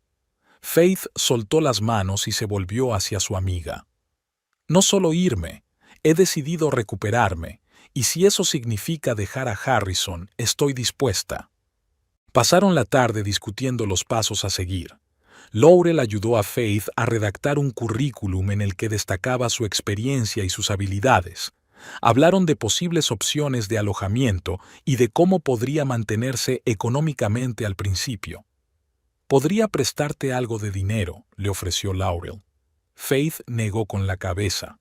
Faith soltó las manos y se volvió hacia su amiga. No solo irme, he decidido recuperarme, y si eso significa dejar a Harrison, estoy dispuesta. Pasaron la tarde discutiendo los pasos a seguir. Laurel ayudó a Faith a redactar un currículum en el que destacaba su experiencia y sus habilidades. Hablaron de posibles opciones de alojamiento y de cómo podría mantenerse económicamente al principio. «Podría prestarte algo de dinero», le ofreció Laurel. Faith negó con la cabeza.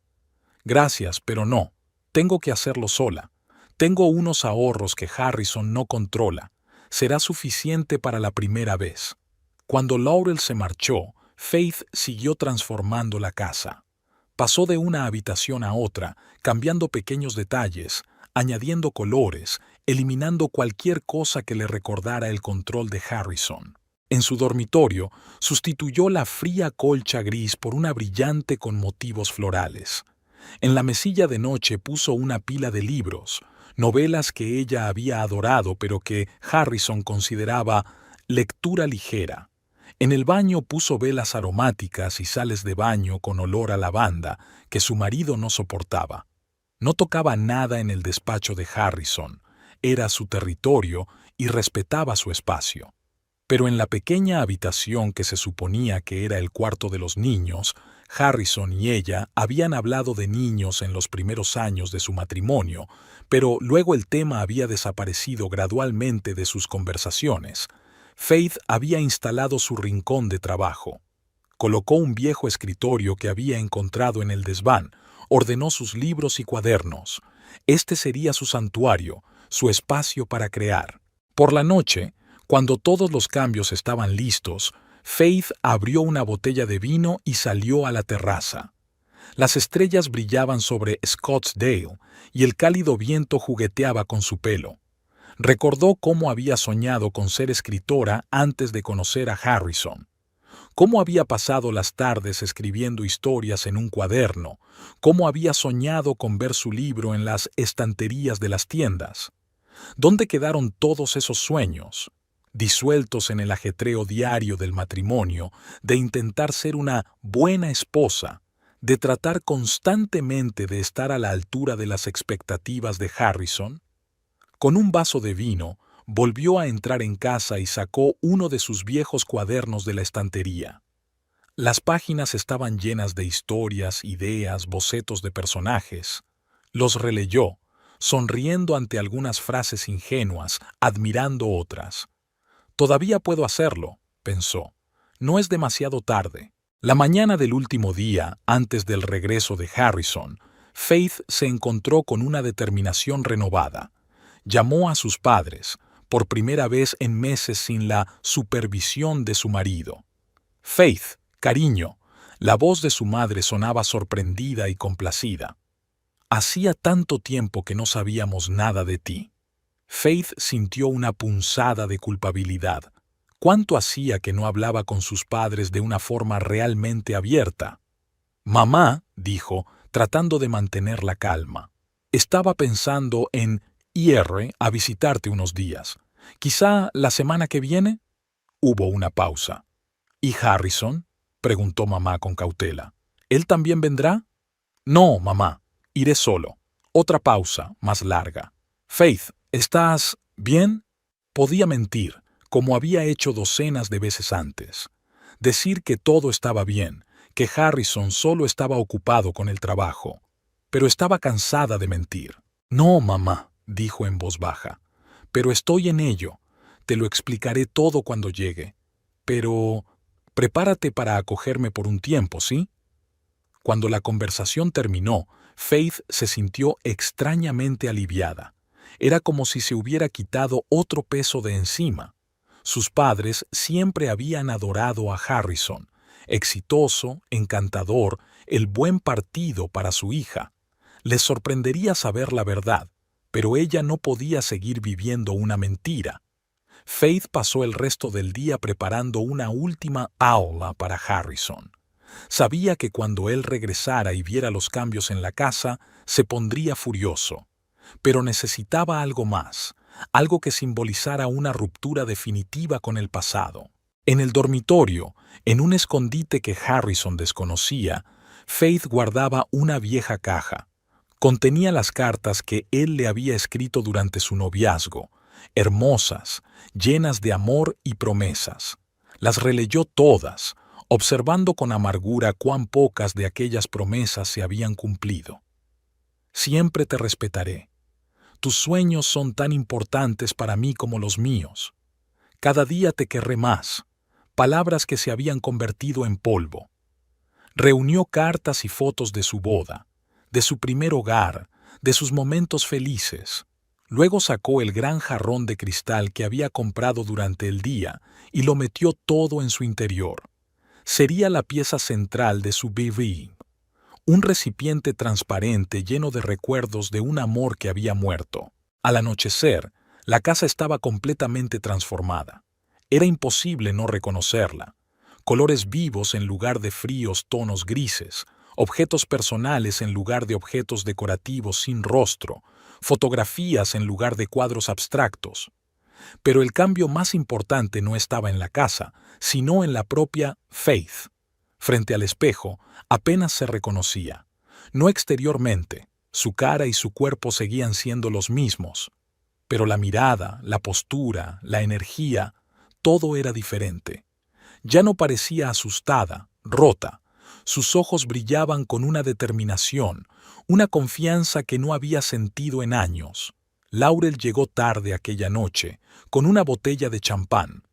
«Gracias, pero no. Tengo que hacerlo sola. Tengo unos ahorros que Harrison no controla. Será suficiente para la primera vez». Cuando Laurel se marchó, Faith siguió transformando la casa. Pasó de una habitación a otra, cambiando pequeños detalles, añadiendo colores, eliminando cualquier cosa que le recordara el control de Harrison. En su dormitorio, sustituyó la fría colcha gris por una brillante con motivos florales. En la mesilla de noche puso una pila de libros, novelas que ella había adorado pero que Harrison consideraba lectura ligera. En el baño puso velas aromáticas y sales de baño con olor a lavanda que su marido no soportaba. No tocaba nada en el despacho de Harrison, era su territorio y respetaba su espacio. Pero en la pequeña habitación que se suponía que era el cuarto de los niños, Harrison y ella habían hablado de niños en los primeros años de su matrimonio, pero luego el tema había desaparecido gradualmente de sus conversaciones. Faith había instalado su rincón de trabajo. Colocó un viejo escritorio que había encontrado en el desván, ordenó sus libros y cuadernos. Este sería su santuario, su espacio para crear. Por la noche, cuando todos los cambios estaban listos, Faith abrió una botella de vino y salió a la terraza. Las estrellas brillaban sobre Scottsdale y el cálido viento jugueteaba con su pelo. Recordó cómo había soñado con ser escritora antes de conocer a Harrison. Cómo había pasado las tardes escribiendo historias en un cuaderno, cómo había soñado con ver su libro en las estanterías de las tiendas. ¿Dónde quedaron todos esos sueños? Disueltos en el ajetreo diario del matrimonio, de intentar ser una buena esposa, de tratar constantemente de estar a la altura de las expectativas de Harrison. Con un vaso de vino, volvió a entrar en casa y sacó uno de sus viejos cuadernos de la estantería. Las páginas estaban llenas de historias, ideas, bocetos de personajes. Los releyó, sonriendo ante algunas frases ingenuas, admirando otras. Todavía puedo hacerlo, pensó. No es demasiado tarde. La mañana del último día, antes del regreso de Harrison, Faith se encontró con una determinación renovada. Llamó a sus padres, por primera vez en meses sin la supervisión de su marido. Faith, cariño, la voz de su madre sonaba sorprendida y complacida. Hacía tanto tiempo que no sabíamos nada de ti. Faith sintió una punzada de culpabilidad. ¿Cuánto hacía que no hablaba con sus padres de una forma realmente abierta? Mamá, dijo, tratando de mantener la calma. Estaba pensando en ir a visitarte unos días. ¿Quizá la semana que viene? Hubo una pausa. ¿Y Harrison? Preguntó mamá con cautela. ¿Él también vendrá? No, mamá. Iré solo. Otra pausa, más larga. Faith, ¿estás bien? Podía mentir, como había hecho docenas de veces antes. Decir que todo estaba bien, que Harrison solo estaba ocupado con el trabajo. Pero estaba cansada de mentir. No, mamá, dijo en voz baja. Pero estoy en ello. Te lo explicaré todo cuando llegue. Pero prepárate para acogerme por un tiempo, ¿sí? Cuando la conversación terminó, Faith se sintió extrañamente aliviada. Era como si se hubiera quitado otro peso de encima. Sus padres siempre habían adorado a Harrison, exitoso, encantador, el buen partido para su hija. Les sorprendería saber la verdad, pero ella no podía seguir viviendo una mentira. Faith pasó el resto del día preparando una última aula para Harrison. Sabía que cuando él regresara y viera los cambios en la casa, se pondría furioso. Pero necesitaba algo más, algo que simbolizara una ruptura definitiva con el pasado. En el dormitorio, en un escondite que Harrison desconocía, Faith guardaba una vieja caja. Contenía las cartas que él le había escrito durante su noviazgo, hermosas, llenas de amor y promesas. Las releyó todas, observando con amargura cuán pocas de aquellas promesas se habían cumplido. Siempre te respetaré. Tus sueños son tan importantes para mí como los míos. Cada día te querré más. Palabras que se habían convertido en polvo. Reunió cartas y fotos de su boda, de su primer hogar, de sus momentos felices. Luego sacó el gran jarrón de cristal que había comprado durante el día y lo metió todo en su interior. Sería la pieza central de su bebé, un recipiente transparente lleno de recuerdos de un amor que había muerto. Al anochecer, la casa estaba completamente transformada. Era imposible no reconocerla. Colores vivos en lugar de fríos tonos grises, objetos personales en lugar de objetos decorativos sin rostro, fotografías en lugar de cuadros abstractos. Pero el cambio más importante no estaba en la casa, sino en la propia Faith. Frente al espejo, apenas se reconocía. No exteriormente, su cara y su cuerpo seguían siendo los mismos. Pero la mirada, la postura, la energía, todo era diferente. Ya no parecía asustada, rota. Sus ojos brillaban con una determinación, una confianza que no había sentido en años. Laurel llegó tarde aquella noche, con una botella de champán.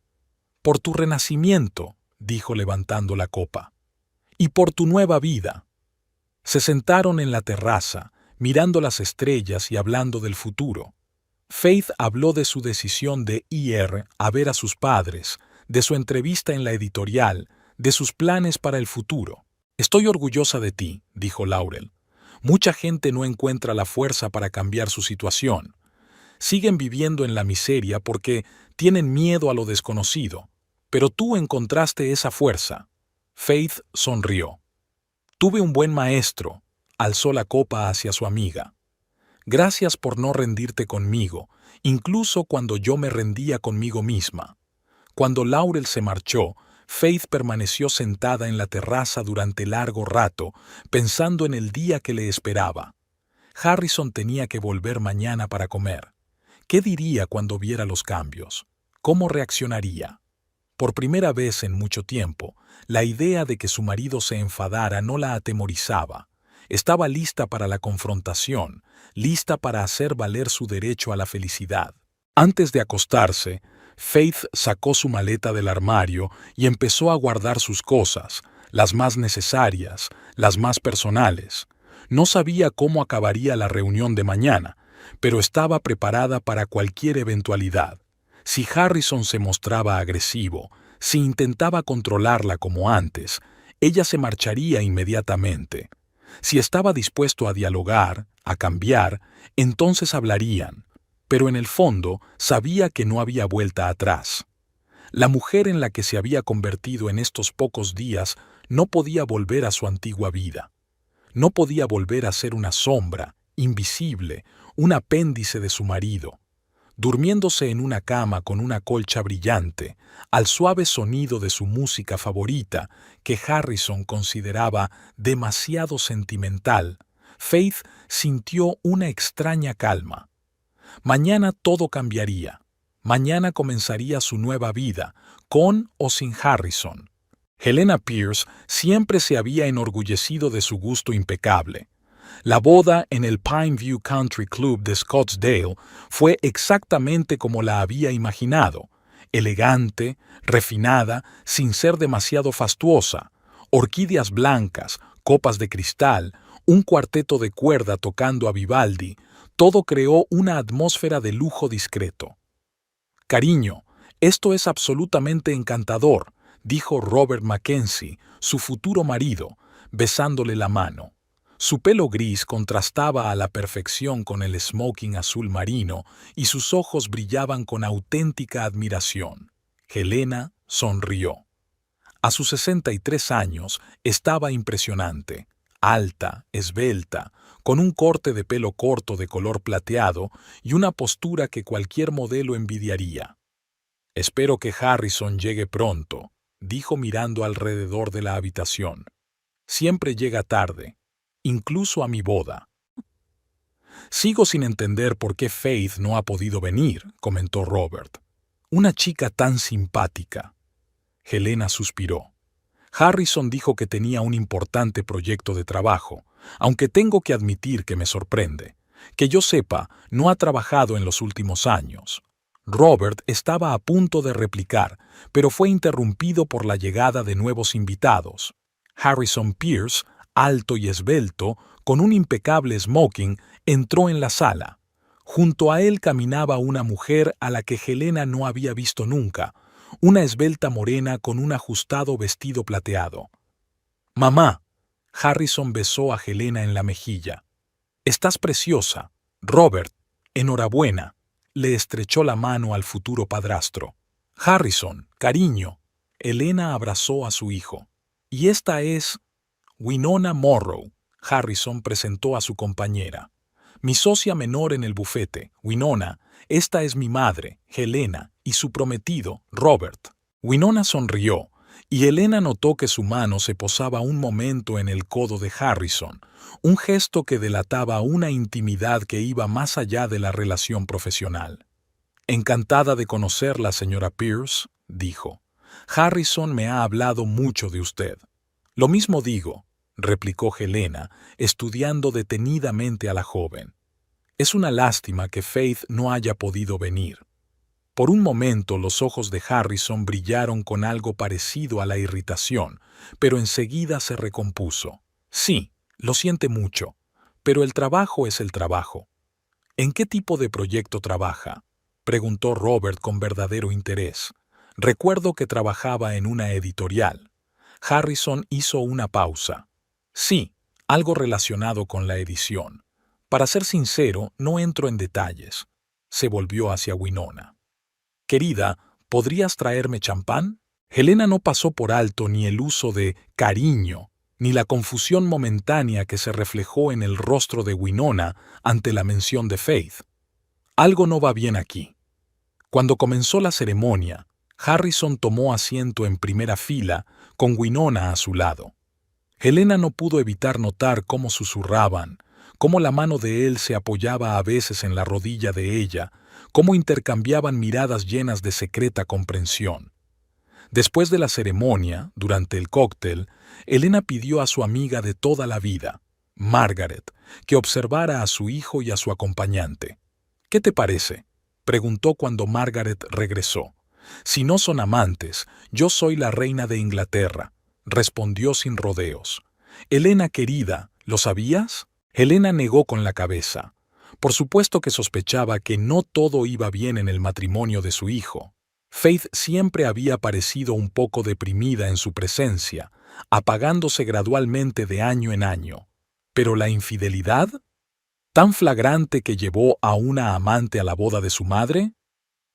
Por tu renacimiento, dijo levantando la copa. Y por tu nueva vida. Se sentaron en la terraza, mirando las estrellas y hablando del futuro. Faith habló de su decisión de ir a ver a sus padres, de su entrevista en la editorial, de sus planes para el futuro. Estoy orgullosa de ti, dijo Laurel. Mucha gente no encuentra la fuerza para cambiar su situación. Siguen viviendo en la miseria porque tienen miedo a lo desconocido. Pero tú encontraste esa fuerza. Faith sonrió. Tuve un buen maestro, alzó la copa hacia su amiga. Gracias por no rendirte conmigo, incluso cuando yo me rendía conmigo misma. Cuando Laurel se marchó, Faith permaneció sentada en la terraza durante largo rato, pensando en el día que le esperaba. Harrison tenía que volver mañana para comer. ¿Qué diría cuando viera los cambios? ¿Cómo reaccionaría? Por primera vez en mucho tiempo, la idea de que su marido se enfadara no la atemorizaba. Estaba lista para la confrontación, lista para hacer valer su derecho a la felicidad. Antes de acostarse, Faith sacó su maleta del armario y empezó a guardar sus cosas, las más necesarias, las más personales. No sabía cómo acabaría la reunión de mañana, pero estaba preparada para cualquier eventualidad. Si Harrison se mostraba agresivo, si intentaba controlarla como antes, ella se marcharía inmediatamente. Si estaba dispuesto a dialogar, a cambiar, entonces hablarían, pero en el fondo sabía que no había vuelta atrás. La mujer en la que se había convertido en estos pocos días no podía volver a su antigua vida. No podía volver a ser una sombra, invisible, un apéndice de su marido, durmiéndose en una cama con una colcha brillante, al suave sonido de su música favorita, que Harrison consideraba demasiado sentimental. Faith sintió una extraña calma. Mañana todo cambiaría. Mañana comenzaría su nueva vida, con o sin Harrison. Helena Pierce siempre se había enorgullecido de su gusto impecable. La boda en el Pineview Country Club de Scottsdale fue exactamente como la había imaginado, elegante, refinada, sin ser demasiado fastuosa, orquídeas blancas, copas de cristal, un cuarteto de cuerda tocando a Vivaldi, todo creó una atmósfera de lujo discreto. «Cariño, esto es absolutamente encantador», dijo Robert Mackenzie, su futuro marido, besándole la mano. Su pelo gris contrastaba a la perfección con el smoking azul marino y sus ojos brillaban con auténtica admiración. Helena sonrió. A sus 63 años estaba impresionante, alta, esbelta, con un corte de pelo corto de color plateado y una postura que cualquier modelo envidiaría. «Espero que Harrison llegue pronto», dijo mirando alrededor de la habitación. «Siempre llega tarde, incluso a mi boda». «Sigo sin entender por qué Faith no ha podido venir», comentó Robert. «Una chica tan simpática». Helena suspiró. «Harrison dijo que tenía un importante proyecto de trabajo, aunque tengo que admitir que me sorprende. Que yo sepa, no ha trabajado en los últimos años». Robert estaba a punto de replicar, pero fue interrumpido por la llegada de nuevos invitados. Harrison Pierce, alto y esbelto, con un impecable smoking, entró en la sala. Junto a él caminaba una mujer a la que Helena no había visto nunca, una esbelta morena con un ajustado vestido plateado. «Mamá», Harrison besó a Helena en la mejilla. «Estás preciosa. Robert, enhorabuena», le estrechó la mano al futuro padrastro. «Harrison, cariño». Helena abrazó a su hijo. «Y esta es Winona Morrow», Harrison presentó a su compañera. «Mi socia menor en el bufete, Winona. Esta es mi madre, Helena, y su prometido, Robert». Winona sonrió, y Helena notó que su mano se posaba un momento en el codo de Harrison, un gesto que delataba una intimidad que iba más allá de la relación profesional. «Encantada de conocerla, señora Pierce», dijo. «Harrison me ha hablado mucho de usted». «Lo mismo digo», replicó Helena, estudiando detenidamente a la joven. «Es una lástima que Faith no haya podido venir». Por un momento los ojos de Harrison brillaron con algo parecido a la irritación, pero enseguida se recompuso. Sí, lo siente mucho, pero el trabajo es el trabajo. ¿En qué tipo de proyecto trabaja?, preguntó Robert con verdadero interés. Recuerdo que trabajaba en una editorial. Harrison hizo una pausa. Sí, algo relacionado con la edición. Para ser sincero, no entro en detalles. Se volvió hacia Winona. Querida, ¿podrías traerme champán? Helena no pasó por alto ni el uso de cariño, ni la confusión momentánea que se reflejó en el rostro de Winona ante la mención de Faith. Algo no va bien aquí. Cuando comenzó la ceremonia, Harrison tomó asiento en primera fila, con Winona a su lado. Helena no pudo evitar notar cómo susurraban, cómo la mano de él se apoyaba a veces en la rodilla de ella, cómo intercambiaban miradas llenas de secreta comprensión. Después de la ceremonia, durante el cóctel, Helena pidió a su amiga de toda la vida, Margaret, que observara a su hijo y a su acompañante. «¿Qué te parece?», preguntó cuando Margaret regresó. «Si no son amantes, yo soy la reina de Inglaterra», respondió sin rodeos. «Helena querida, ¿lo sabías?». Helena negó con la cabeza. Por supuesto que sospechaba que no todo iba bien en el matrimonio de su hijo. Faith siempre había parecido un poco deprimida en su presencia, apagándose gradualmente de año en año. ¿Pero la infidelidad? ¿Tan flagrante que llevó a una amante a la boda de su madre?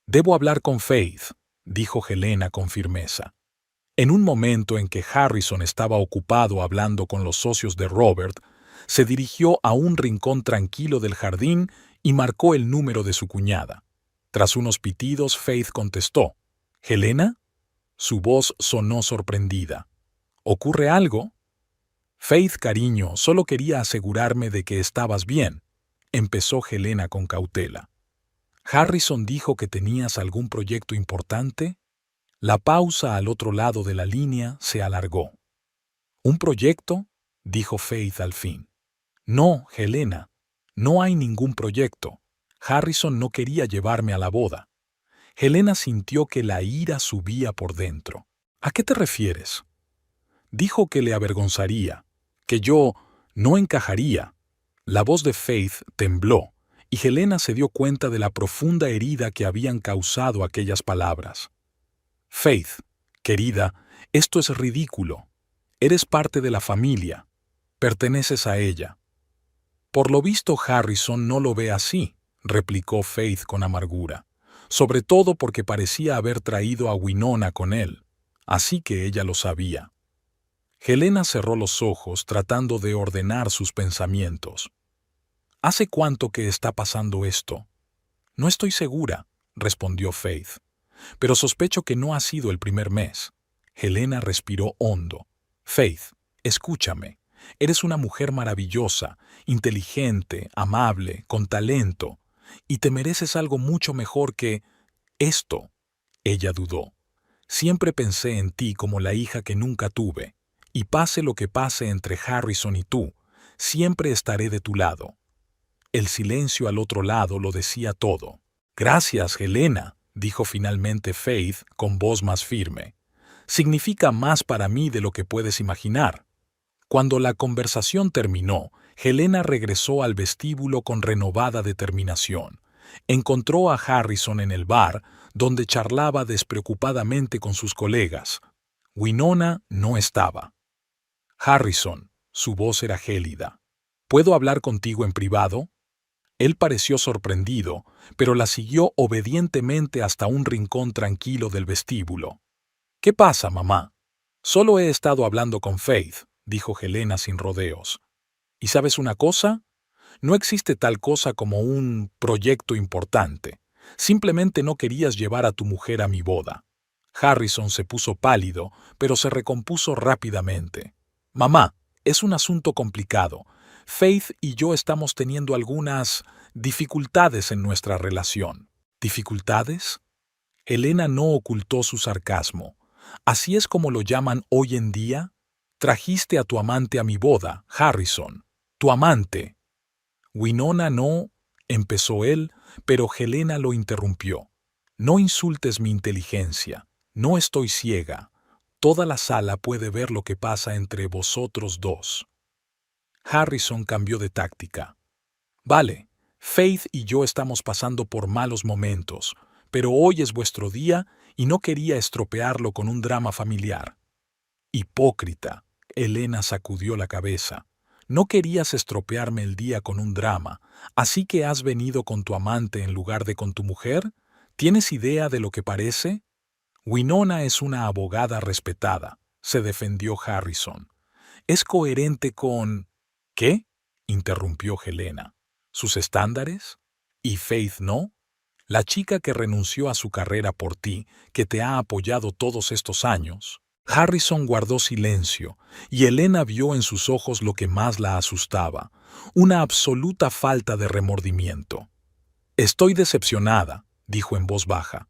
«Debo hablar con Faith», dijo Helena con firmeza. En un momento en que Harrison estaba ocupado hablando con los socios de Robert, se dirigió a un rincón tranquilo del jardín y marcó el número de su cuñada. Tras unos pitidos, Faith contestó. «¿Helena?». Su voz sonó sorprendida. «¿Ocurre algo?». «Faith, cariño, solo quería asegurarme de que estabas bien», empezó Helena con cautela. «Harrison dijo que tenías algún proyecto importante». La pausa al otro lado de la línea se alargó. «¿Un proyecto?», dijo Faith al fin. «No, Helena, no hay ningún proyecto. Harrison no quería llevarme a la boda». Helena sintió que la ira subía por dentro. «¿A qué te refieres?». «Dijo que le avergonzaría, que yo no encajaría». La voz de Faith tembló, y Helena se dio cuenta de la profunda herida que habían causado aquellas palabras. «Faith, querida, esto es ridículo. Eres parte de la familia. Perteneces a ella». «Por lo visto Harrison no lo ve así», replicó Faith con amargura, sobre todo porque parecía haber traído a Winona con él, así que ella lo sabía. Helena cerró los ojos tratando de ordenar sus pensamientos. «¿Hace cuánto que está pasando esto?». «No estoy segura», respondió Faith, «pero sospecho que no ha sido el primer mes». Helena respiró hondo. «Faith, escúchame. Eres una mujer maravillosa, inteligente, amable, con talento, y te mereces algo mucho mejor que esto». Ella dudó. «Siempre pensé en ti como la hija que nunca tuve, y pase lo que pase entre Harrison y tú, siempre estaré de tu lado». El silencio al otro lado lo decía todo. «Gracias, Helena», dijo finalmente Faith con voz más firme. «Significa más para mí de lo que puedes imaginar». Cuando la conversación terminó, Helena regresó al vestíbulo con renovada determinación. Encontró a Harrison en el bar, donde charlaba despreocupadamente con sus colegas. Winona no estaba. «Harrison», su voz era gélida, «¿puedo hablar contigo en privado?». Él pareció sorprendido, pero la siguió obedientemente hasta un rincón tranquilo del vestíbulo. «¿Qué pasa, mamá?». «Solo he estado hablando con Faith», dijo Helena sin rodeos. «¿Y sabes una cosa? No existe tal cosa como un proyecto importante. Simplemente no querías llevar a tu mujer a mi boda». Harrison se puso pálido, pero se recompuso rápidamente. «Mamá, es un asunto complicado. Faith y yo estamos teniendo algunas dificultades en nuestra relación». «¿Dificultades?». Helena no ocultó su sarcasmo. «¿Así es como lo llaman hoy en día? Trajiste a tu amante a mi boda, Harrison. Tu amante». «Winona no», empezó él, pero Helena lo interrumpió. No insultes mi inteligencia. No estoy ciega. Toda la sala puede ver lo que pasa entre vosotros dos. Harrison cambió de táctica. Vale, Faith y yo estamos pasando por malos momentos, pero hoy es vuestro día y no quería estropearlo con un drama familiar. Hipócrita, Elena sacudió la cabeza. No querías estropearme el día con un drama, así que has venido con tu amante en lugar de con tu mujer. ¿Tienes idea de lo que parece? Winona es una abogada respetada, se defendió Harrison. Es coherente con... ¿Qué? Interrumpió Helena. ¿Sus estándares? ¿Y Faith no? La chica que renunció a su carrera por ti, que te ha apoyado todos estos años. Harrison guardó silencio, y Helena vio en sus ojos lo que más la asustaba, una absoluta falta de remordimiento. Estoy decepcionada, dijo en voz baja.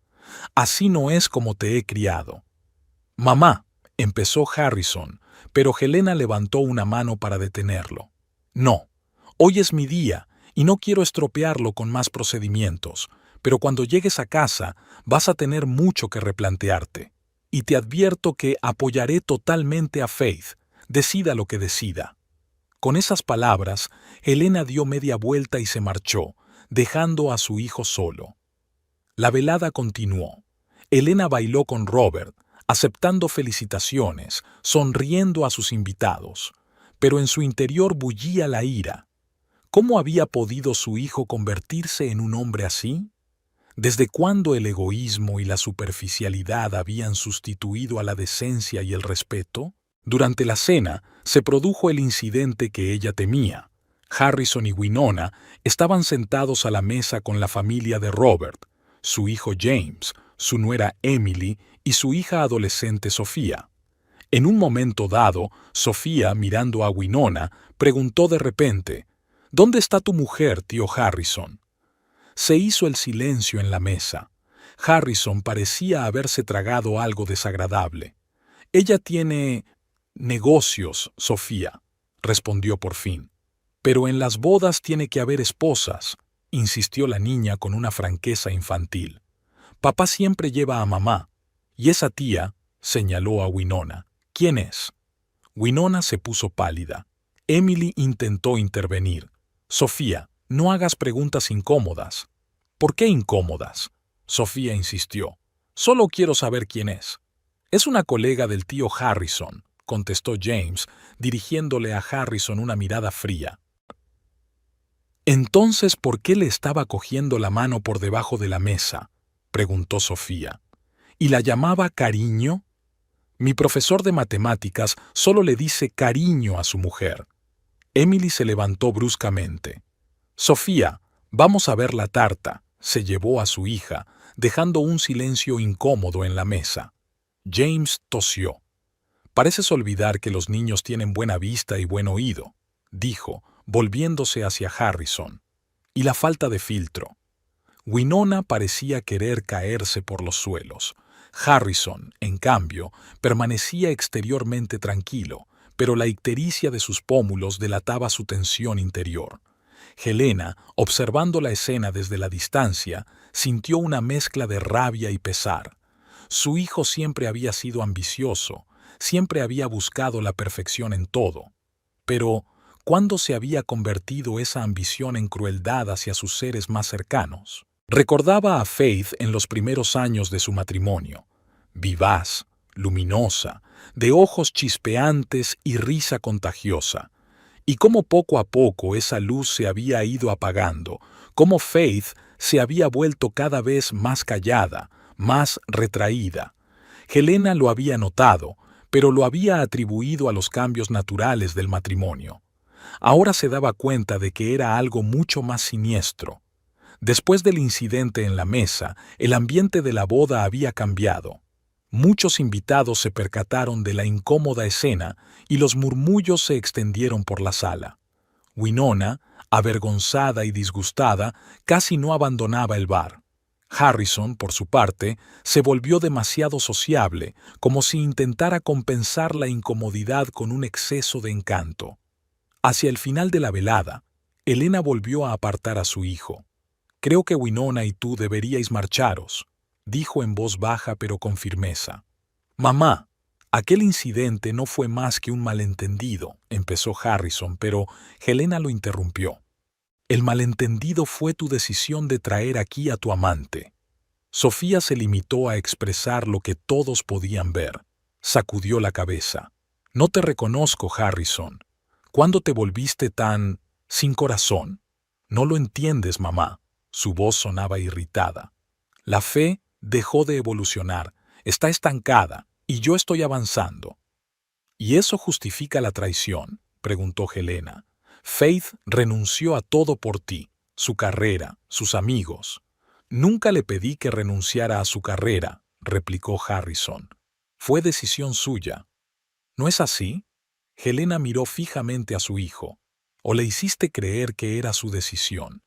Así no es como te he criado. Mamá, empezó Harrison, pero Helena levantó una mano para detenerlo. No, hoy es mi día, y no quiero estropearlo con más procedimientos, pero cuando llegues a casa vas a tener mucho que replantearte. Y te advierto que apoyaré totalmente a Faith, decida lo que decida. Con esas palabras, Helena dio media vuelta y se marchó, dejando a su hijo solo. La velada continuó. Helena bailó con Robert, aceptando felicitaciones, sonriendo a sus invitados, pero en su interior bullía la ira. ¿Cómo había podido su hijo convertirse en un hombre así? ¿Desde cuándo el egoísmo y la superficialidad habían sustituido a la decencia y el respeto? Durante la cena se produjo el incidente que ella temía. Harrison y Winona estaban sentados a la mesa con la familia de Robert, su hijo James, su nuera Emily y su hija adolescente Sofía. En un momento dado, Sofía, mirando a Winona, preguntó de repente, «¿Dónde está tu mujer, tío Harrison?» Se hizo el silencio en la mesa. Harrison parecía haberse tragado algo desagradable. «Ella tiene negocios, Sofía», respondió por fin. «Pero en las bodas tiene que haber esposas», insistió la niña con una franqueza infantil. «Papá siempre lleva a mamá. Y esa tía», señaló a Winona. «¿Quién es?» Winona se puso pálida. Emily intentó intervenir. «Sofía, no hagas preguntas incómodas». «¿Por qué incómodas?», Sofía insistió. «Solo quiero saber quién es». «Es una colega del tío Harrison», contestó James, dirigiéndole a Harrison una mirada fría. «Entonces, ¿por qué le estaba cogiendo la mano por debajo de la mesa?», preguntó Sofía. «¿Y la llamaba cariño?». «Mi profesor de matemáticas solo le dice cariño a su mujer». Emily se levantó bruscamente. «Sofía, vamos a ver la tarta», se llevó a su hija, dejando un silencio incómodo en la mesa. James tosió. «Pareces olvidar que los niños tienen buena vista y buen oído», dijo, volviéndose hacia Harrison. «Y la falta de filtro». Winona parecía querer caerse por los suelos. Harrison, en cambio, permanecía exteriormente tranquilo, pero la ictericia de sus pómulos delataba su tensión interior. Helena, observando la escena desde la distancia, sintió una mezcla de rabia y pesar. Su hijo siempre había sido ambicioso, siempre había buscado la perfección en todo. Pero, ¿cuándo se había convertido esa ambición en crueldad hacia sus seres más cercanos? Recordaba a Faith en los primeros años de su matrimonio, vivaz, luminosa, de ojos chispeantes y risa contagiosa. Y cómo poco a poco esa luz se había ido apagando, cómo Faith se había vuelto cada vez más callada, más retraída. Helena lo había notado, pero lo había atribuido a los cambios naturales del matrimonio. Ahora se daba cuenta de que era algo mucho más siniestro. Después del incidente en la mesa, el ambiente de la boda había cambiado. Muchos invitados se percataron de la incómoda escena y los murmullos se extendieron por la sala. Winona, avergonzada y disgustada, casi no abandonaba el bar. Harrison, por su parte, se volvió demasiado sociable, como si intentara compensar la incomodidad con un exceso de encanto. Hacia el final de la velada, Helena volvió a apartar a su hijo. «Creo que Winona y tú deberíais marcharos», dijo en voz baja pero con firmeza. Mamá, aquel incidente no fue más que un malentendido, empezó Harrison, pero Helena lo interrumpió. El malentendido fue tu decisión de traer aquí a tu amante. Sofía se limitó a expresar lo que todos podían ver. Sacudió la cabeza. No te reconozco, Harrison. ¿Cuándo te volviste tan sin corazón? No lo entiendes, mamá. Su voz sonaba irritada. La fe dejó de evolucionar, está estancada, y yo estoy avanzando. ¿Y eso justifica la traición?, preguntó Helena. Faith renunció a todo por ti, su carrera, sus amigos. Nunca le pedí que renunciara a su carrera, replicó Harrison. Fue decisión suya. ¿No es así? Helena miró fijamente a su hijo. ¿O le hiciste creer que era su decisión?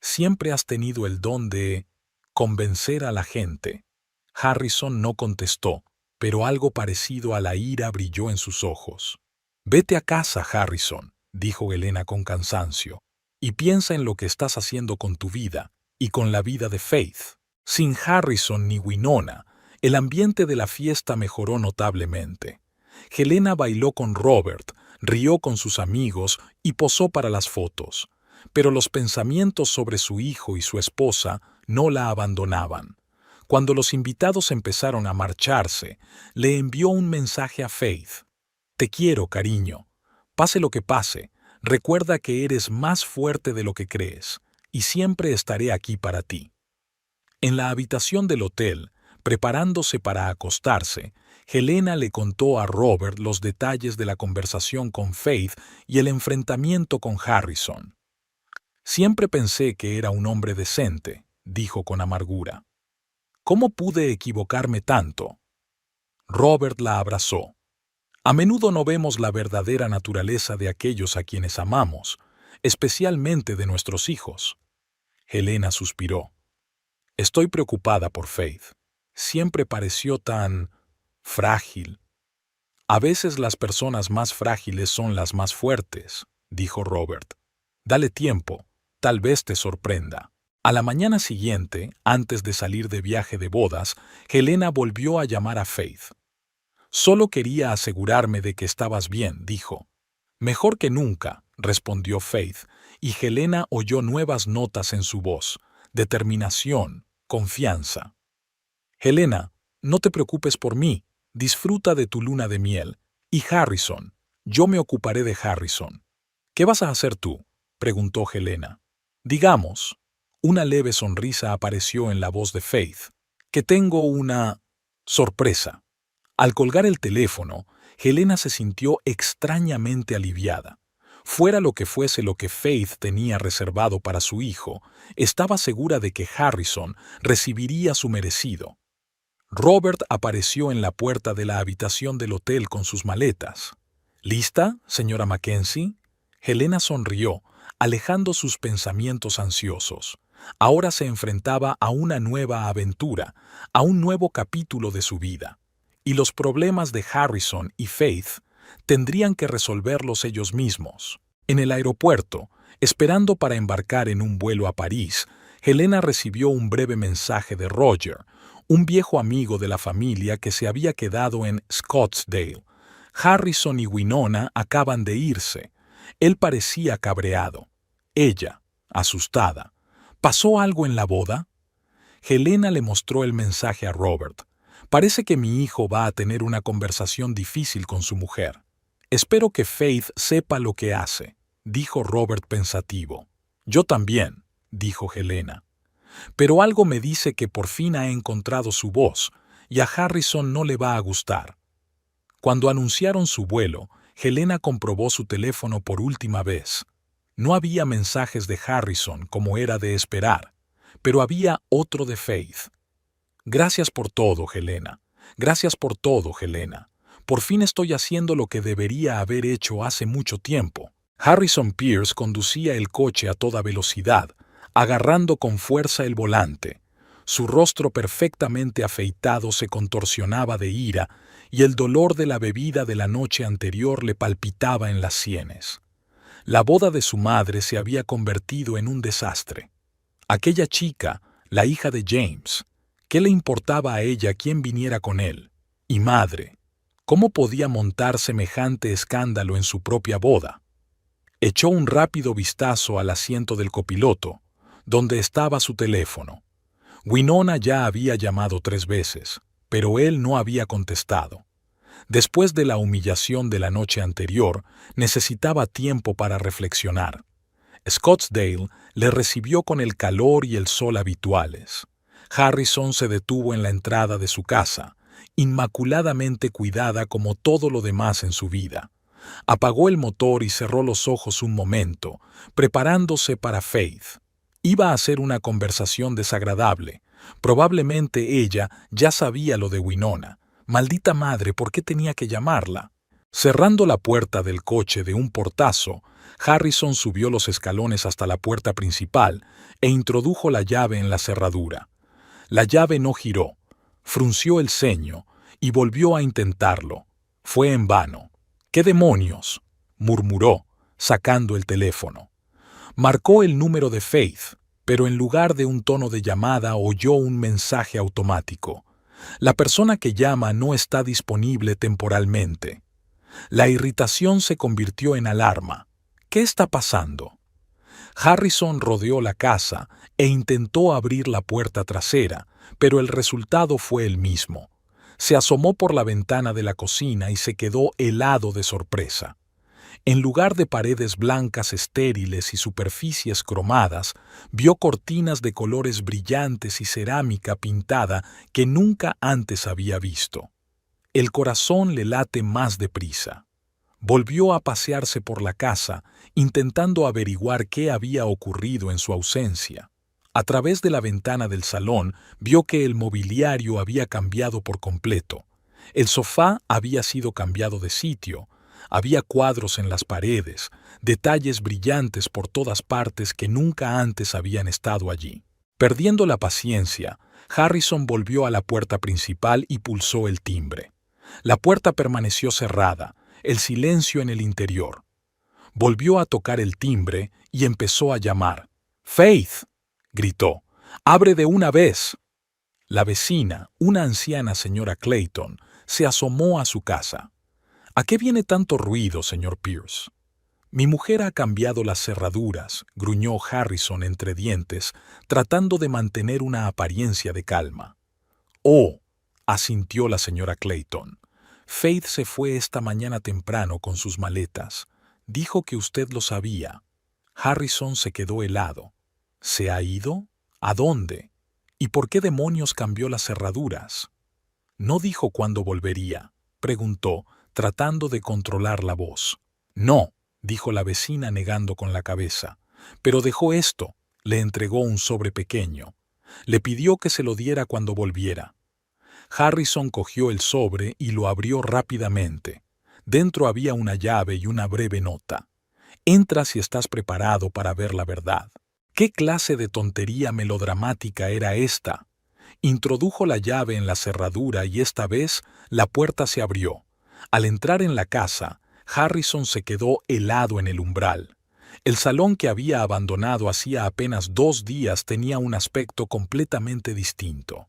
Siempre has tenido el don de convencer a la gente. Harrison no contestó, pero algo parecido a la ira brilló en sus ojos. Vete a casa, Harrison, dijo Helena con cansancio, y piensa en lo que estás haciendo con tu vida y con la vida de Faith. Sin Harrison ni Winona, el ambiente de la fiesta mejoró notablemente. Helena bailó con Robert, rió con sus amigos y posó para las fotos, pero los pensamientos sobre su hijo y su esposa no la abandonaban. Cuando los invitados empezaron a marcharse, le envió un mensaje a Faith. Te quiero, cariño. Pase lo que pase, recuerda que eres más fuerte de lo que crees, y siempre estaré aquí para ti. En la habitación del hotel, preparándose para acostarse, Helena le contó a Robert los detalles de la conversación con Faith y el enfrentamiento con Harrison. Siempre pensé que era un hombre decente, dijo con amargura. ¿Cómo pude equivocarme tanto? Robert la abrazó. A menudo no vemos la verdadera naturaleza de aquellos a quienes amamos, especialmente de nuestros hijos. Helena suspiró. Estoy preocupada por Faith. Siempre pareció tan frágil. A veces las personas más frágiles son las más fuertes, dijo Robert. Dale tiempo, tal vez te sorprenda. A la mañana siguiente, antes de salir de viaje de bodas, Helena volvió a llamar a Faith. Solo quería asegurarme de que estabas bien, dijo. Mejor que nunca, respondió Faith, y Helena oyó nuevas notas en su voz, determinación, confianza. Helena, no te preocupes por mí, disfruta de tu luna de miel. Y Harrison, yo me ocuparé de Harrison. ¿Qué vas a hacer tú?, preguntó Helena. Digamos, una leve sonrisa apareció en la voz de Faith, que tengo una sorpresa. Al colgar el teléfono, Helena se sintió extrañamente aliviada. Fuera lo que fuese lo que Faith tenía reservado para su hijo, estaba segura de que Harrison recibiría su merecido. Robert apareció en la puerta de la habitación del hotel con sus maletas. ¿Lista, señora Mackenzie? Helena sonrió, alejando sus pensamientos ansiosos. Ahora se enfrentaba a una nueva aventura, a un nuevo capítulo de su vida. Y los problemas de Harrison y Faith tendrían que resolverlos ellos mismos. En el aeropuerto, esperando para embarcar en un vuelo a París, Helena recibió un breve mensaje de Roger, un viejo amigo de la familia que se había quedado en Scottsdale. Harrison y Winona acaban de irse. Él parecía cabreado. Ella, asustada. ¿Pasó algo en la boda? Helena le mostró el mensaje a Robert. Parece que mi hijo va a tener una conversación difícil con su mujer. Espero que Faith sepa lo que hace, dijo Robert pensativo. Yo también, dijo Helena. Pero algo me dice que por fin ha encontrado su voz, y a Harrison no le va a gustar. Cuando anunciaron su vuelo, Helena comprobó su teléfono por última vez. No había mensajes de Harrison como era de esperar, pero había otro de Faith. Gracias por todo, Helena. Gracias por todo, Helena. Por fin estoy haciendo lo que debería haber hecho hace mucho tiempo. Harrison Pierce conducía el coche a toda velocidad, agarrando con fuerza el volante. Su rostro perfectamente afeitado se contorsionaba de ira y el dolor de la bebida de la noche anterior le palpitaba en las sienes. La boda de su madre se había convertido en un desastre. Aquella chica, la hija de James, ¿Qué le importaba a ella quién viniera con él? Y madre, ¿cómo podía montar semejante escándalo en su propia boda? Echó un rápido vistazo al asiento del copiloto, donde estaba su teléfono. Winona ya había llamado 3 veces, pero él no había contestado. Después de la humillación de la noche anterior, necesitaba tiempo para reflexionar. Scottsdale le recibió con el calor y el sol habituales. Harrison se detuvo en la entrada de su casa, inmaculadamente cuidada como todo lo demás en su vida. Apagó el motor y cerró los ojos un momento, preparándose para Faith. Iba a ser una conversación desagradable. Probablemente ella ya sabía lo de Winona. Maldita madre, ¿por qué tenía que llamarla? Cerrando la puerta del coche de un portazo, Harrison subió los escalones hasta la puerta principal e introdujo la llave en la cerradura. La llave no giró, frunció el ceño y volvió a intentarlo. Fue en vano. «¿Qué demonios?», murmuró, sacando el teléfono. Marcó el número de Faith, pero en lugar de un tono de llamada oyó un mensaje automático. La persona que llama no está disponible temporalmente. La irritación se convirtió en alarma. ¿Qué está pasando? Harrison rodeó la casa e intentó abrir la puerta trasera, pero el resultado fue el mismo. Se asomó por la ventana de la cocina y se quedó helado de sorpresa. En lugar de paredes blancas estériles y superficies cromadas, vio cortinas de colores brillantes y cerámica pintada que nunca antes había visto. El corazón le late más deprisa. Volvió a pasearse por la casa, intentando averiguar qué había ocurrido en su ausencia. A través de la ventana del salón vio que el mobiliario había cambiado por completo. El sofá había sido cambiado de sitio. Había cuadros en las paredes, detalles brillantes por todas partes que nunca antes habían estado allí. Perdiendo la paciencia, Harrison volvió a la puerta principal y pulsó el timbre. La puerta permaneció cerrada, el silencio en el interior. Volvió a tocar el timbre y empezó a llamar. «¡Faith!», gritó. «¡Abre de una vez!». La vecina, una anciana señora Clayton, se asomó a su casa. «¿A qué viene tanto ruido, señor Pierce?». «Mi mujer ha cambiado las cerraduras», gruñó Harrison entre dientes, tratando de mantener una apariencia de calma. «Oh», asintió la señora Clayton. «Faith se fue esta mañana temprano con sus maletas. Dijo que usted lo sabía». Harrison se quedó helado. ¿Se ha ido? ¿A dónde? ¿Y por qué demonios cambió las cerraduras? «¿No dijo cuándo volvería?», preguntó, tratando de controlar la voz. «No», dijo la vecina negando con la cabeza. «Pero dejó esto», le entregó un sobre pequeño. Le pidió que se lo diera cuando volviera. Harrison cogió el sobre y lo abrió rápidamente. Dentro había una llave y una breve nota. «Entra si estás preparado para ver la verdad». ¿Qué clase de tontería melodramática era esta? Introdujo la llave en la cerradura y esta vez la puerta se abrió. Al entrar en la casa, Harrison se quedó helado en el umbral. El salón que había abandonado hacía apenas 2 días tenía un aspecto completamente distinto.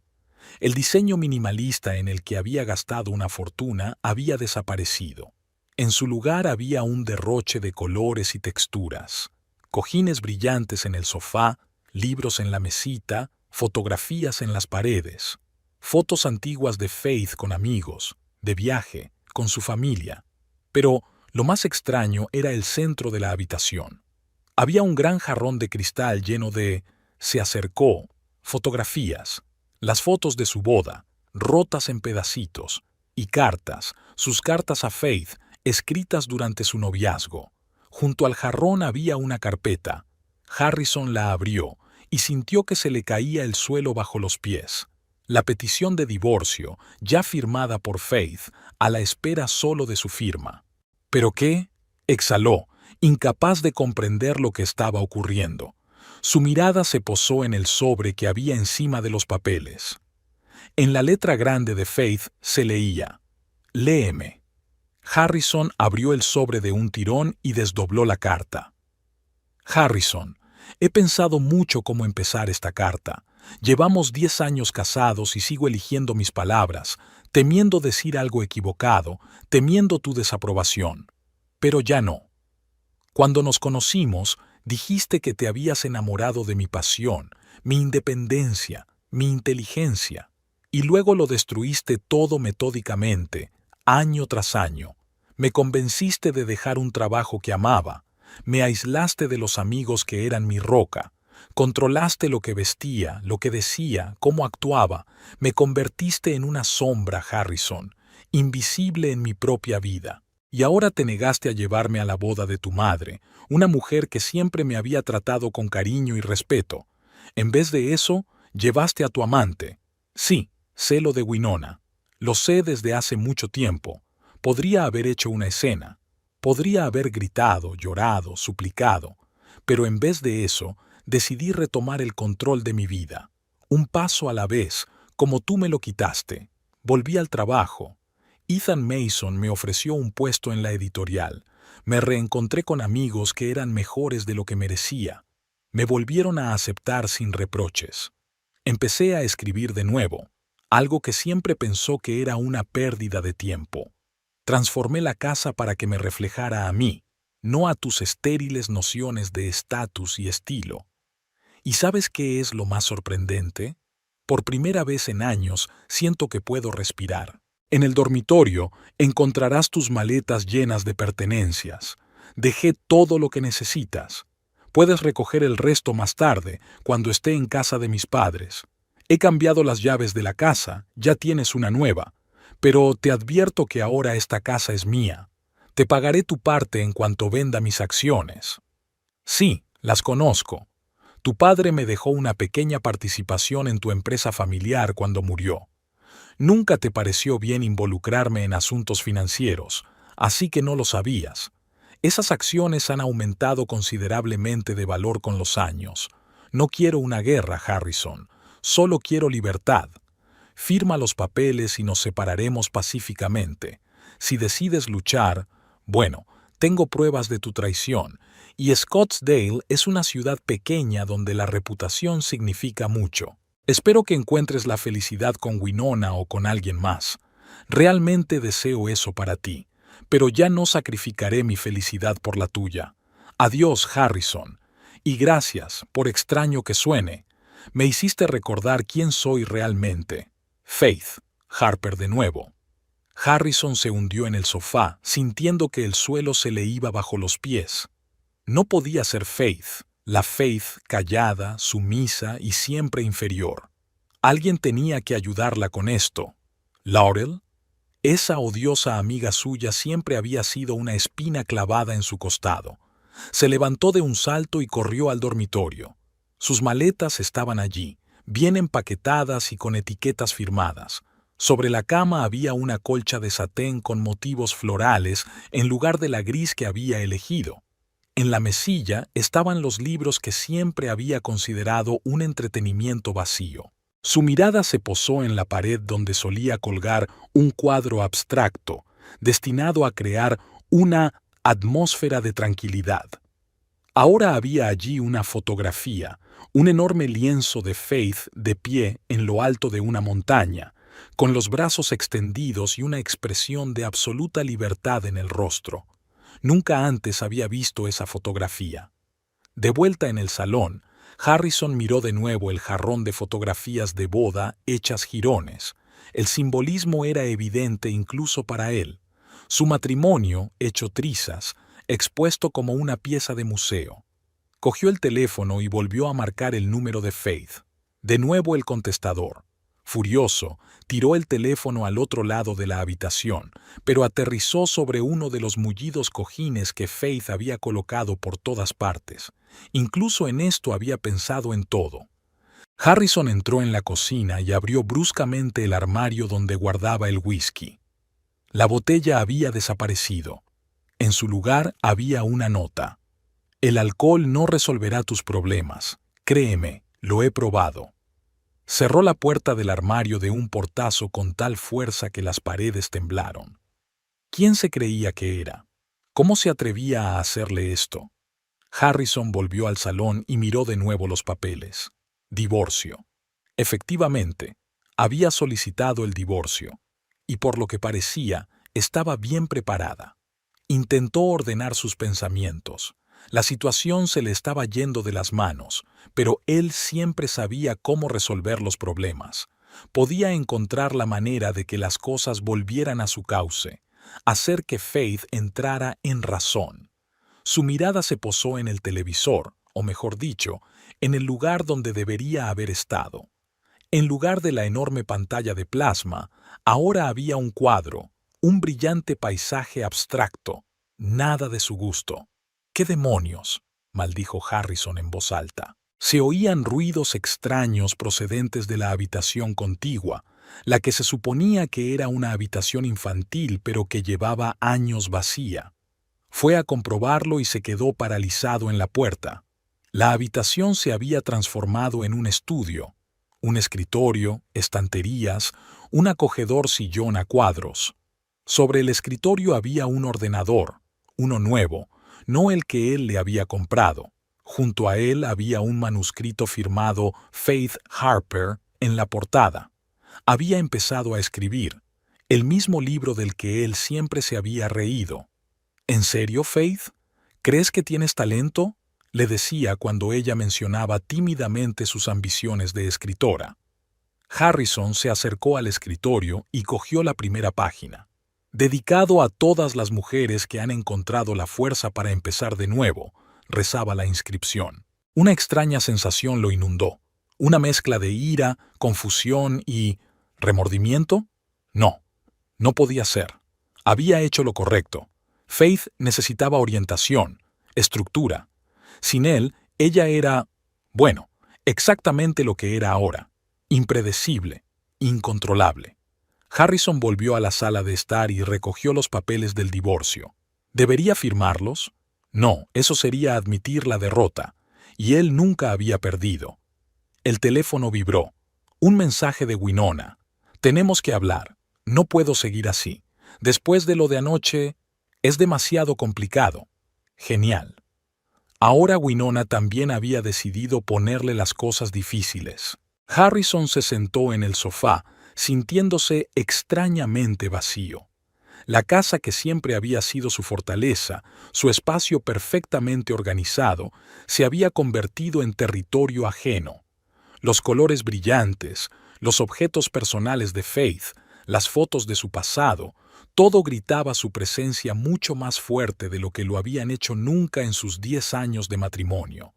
El diseño minimalista en el que había gastado una fortuna había desaparecido. En su lugar había un derroche de colores y texturas. Cojines brillantes en el sofá, libros en la mesita, fotografías en las paredes. Fotos antiguas de Faith con amigos, de viaje, con su familia. Pero lo más extraño era el centro de la habitación. Había un gran jarrón de cristal lleno de... Se acercó, fotografías. Las fotos de su boda, rotas en pedacitos, y cartas, sus cartas a Faith, escritas durante su noviazgo. Junto al jarrón había una carpeta. Harrison la abrió y sintió que se le caía el suelo bajo los pies. La petición de divorcio, ya firmada por Faith, a la espera solo de su firma. ¿Pero qué?, exhaló, incapaz de comprender lo que estaba ocurriendo. Su mirada se posó en el sobre que había encima de los papeles. En la letra grande de Faith se leía: «Léeme». Harrison abrió el sobre de un tirón y desdobló la carta. «Harrison, he pensado mucho cómo empezar esta carta, Llevamos 10 años casados y sigo eligiendo mis palabras, temiendo decir algo equivocado, temiendo tu desaprobación. Pero ya no. Cuando nos conocimos, dijiste que te habías enamorado de mi pasión, mi independencia, mi inteligencia, y luego lo destruiste todo metódicamente, año tras año. Me convenciste de dejar un trabajo que amaba, me aislaste de los amigos que eran mi roca, controlaste lo que vestía, lo que decía, cómo actuaba, me convertiste en una sombra, Harrison, invisible en mi propia vida. Y ahora te negaste a llevarme a la boda de tu madre, una mujer que siempre me había tratado con cariño y respeto. En vez de eso, llevaste a tu amante. Sí, sé lo de Winona. Lo sé desde hace mucho tiempo. Podría haber hecho una escena. Podría haber gritado, llorado, suplicado. Pero en vez de eso, decidí retomar el control de mi vida. Un paso a la vez, como tú me lo quitaste. Volví al trabajo. Ethan Mason me ofreció un puesto en la editorial. Me reencontré con amigos que eran mejores de lo que merecía. Me volvieron a aceptar sin reproches. Empecé a escribir de nuevo, algo que siempre pensó que era una pérdida de tiempo. Transformé la casa para que me reflejara a mí, no a tus estériles nociones de estatus y estilo. ¿Y sabes qué es lo más sorprendente? Por primera vez en años siento que puedo respirar. En el dormitorio encontrarás tus maletas llenas de pertenencias. Dejé todo lo que necesitas. Puedes recoger el resto más tarde, cuando esté en casa de mis padres. He cambiado las llaves de la casa, ya tienes una nueva. Pero te advierto que ahora esta casa es mía. Te pagaré tu parte en cuanto venda mis acciones. Sí, las conozco. Tu padre me dejó una pequeña participación en tu empresa familiar cuando murió. Nunca te pareció bien involucrarme en asuntos financieros, así que no lo sabías. Esas acciones han aumentado considerablemente de valor con los años. No quiero una guerra, Harrison. Solo quiero libertad. Firma los papeles y nos separaremos pacíficamente. Si decides luchar, bueno, tengo pruebas de tu traición, y Scottsdale es una ciudad pequeña donde la reputación significa mucho. Espero que encuentres la felicidad con Winona o con alguien más. Realmente deseo eso para ti, pero ya no sacrificaré mi felicidad por la tuya. Adiós, Harrison. Y gracias, por extraño que suene. Me hiciste recordar quién soy realmente. Faith. Harper de nuevo. Harrison se hundió en el sofá, sintiendo que el suelo se le iba bajo los pies. No podía ser Faith. La Faith callada, sumisa y siempre inferior. Alguien tenía que ayudarla con esto. ¿Laurel? Esa odiosa amiga suya siempre había sido una espina clavada en su costado. Se levantó de un salto y corrió al dormitorio. Sus maletas estaban allí, bien empaquetadas y con etiquetas firmadas. Sobre la cama había una colcha de satén con motivos florales en lugar de la gris que había elegido. En la mesilla estaban los libros que siempre había considerado un entretenimiento vacío. Su mirada se posó en la pared donde solía colgar un cuadro abstracto, destinado a crear una atmósfera de tranquilidad. Ahora había allí una fotografía, un enorme lienzo de Faith de pie en lo alto de una montaña, con los brazos extendidos y una expresión de absoluta libertad en el rostro. Nunca antes había visto esa fotografía. De vuelta en el salón, Harrison miró de nuevo el jarrón de fotografías de boda hechas jirones. El simbolismo era evidente incluso para él. Su matrimonio, hecho trizas, expuesto como una pieza de museo. Cogió el teléfono y volvió a marcar el número de Faith. De nuevo el contestador. Furioso, tiró el teléfono al otro lado de la habitación, pero aterrizó sobre uno de los mullidos cojines que Faith había colocado por todas partes. Incluso en esto había pensado en todo. Harrison entró en la cocina y abrió bruscamente el armario donde guardaba el whisky. La botella había desaparecido. En su lugar había una nota. El alcohol no resolverá tus problemas. Créeme, lo he probado. Cerró la puerta del armario de un portazo con tal fuerza que las paredes temblaron. ¿Quién se creía que era? ¿Cómo se atrevía a hacerle esto? Harrison volvió al salón y miró de nuevo los papeles. Divorcio. Efectivamente, había solicitado el divorcio, y por lo que parecía, estaba bien preparada. Intentó ordenar sus pensamientos. La situación se le estaba yendo de las manos, pero él siempre sabía cómo resolver los problemas. Podía encontrar la manera de que las cosas volvieran a su cauce, hacer que Faith entrara en razón. Su mirada se posó en el televisor, o mejor dicho, en el lugar donde debería haber estado. En lugar de la enorme pantalla de plasma, ahora había un cuadro, un brillante paisaje abstracto, nada de su gusto. ¿Qué demonios?, maldijo Harrison en voz alta. Se oían ruidos extraños procedentes de la habitación contigua, la que se suponía que era una habitación infantil pero que llevaba años vacía. Fue a comprobarlo y se quedó paralizado en la puerta. La habitación se había transformado en un estudio, un escritorio, estanterías, un acogedor sillón a cuadros. Sobre el escritorio había un ordenador, uno nuevo, no el que él le había comprado. Junto a él había un manuscrito firmado Faith Harper en la portada. Había empezado a escribir, el mismo libro del que él siempre se había reído. ¿En serio, Faith? ¿Crees que tienes talento?, le decía cuando ella mencionaba tímidamente sus ambiciones de escritora. Harrison se acercó al escritorio y cogió la primera página. Dedicado a todas las mujeres que han encontrado la fuerza para empezar de nuevo, rezaba la inscripción. Una extraña sensación lo inundó. Una mezcla de ira, confusión y... ¿remordimiento? No, no podía ser. Había hecho lo correcto. Faith necesitaba orientación, estructura. Sin él, ella era, bueno, exactamente lo que era ahora, impredecible, incontrolable. Harrison volvió a la sala de estar y recogió los papeles del divorcio. ¿Debería firmarlos? No, eso sería admitir la derrota, y él nunca había perdido. El teléfono vibró. Un mensaje de Winona. Tenemos que hablar. No puedo seguir así. Después de lo de anoche, es demasiado complicado. Genial. Ahora Winona también había decidido ponerle las cosas difíciles. Harrison se sentó en el sofá, sintiéndose extrañamente vacío. La casa que siempre había sido su fortaleza, su espacio perfectamente organizado, se había convertido en territorio ajeno. Los colores brillantes, los objetos personales de Faith, las fotos de su pasado, todo gritaba su presencia mucho más fuerte de lo que lo habían hecho nunca en sus 10 años de matrimonio.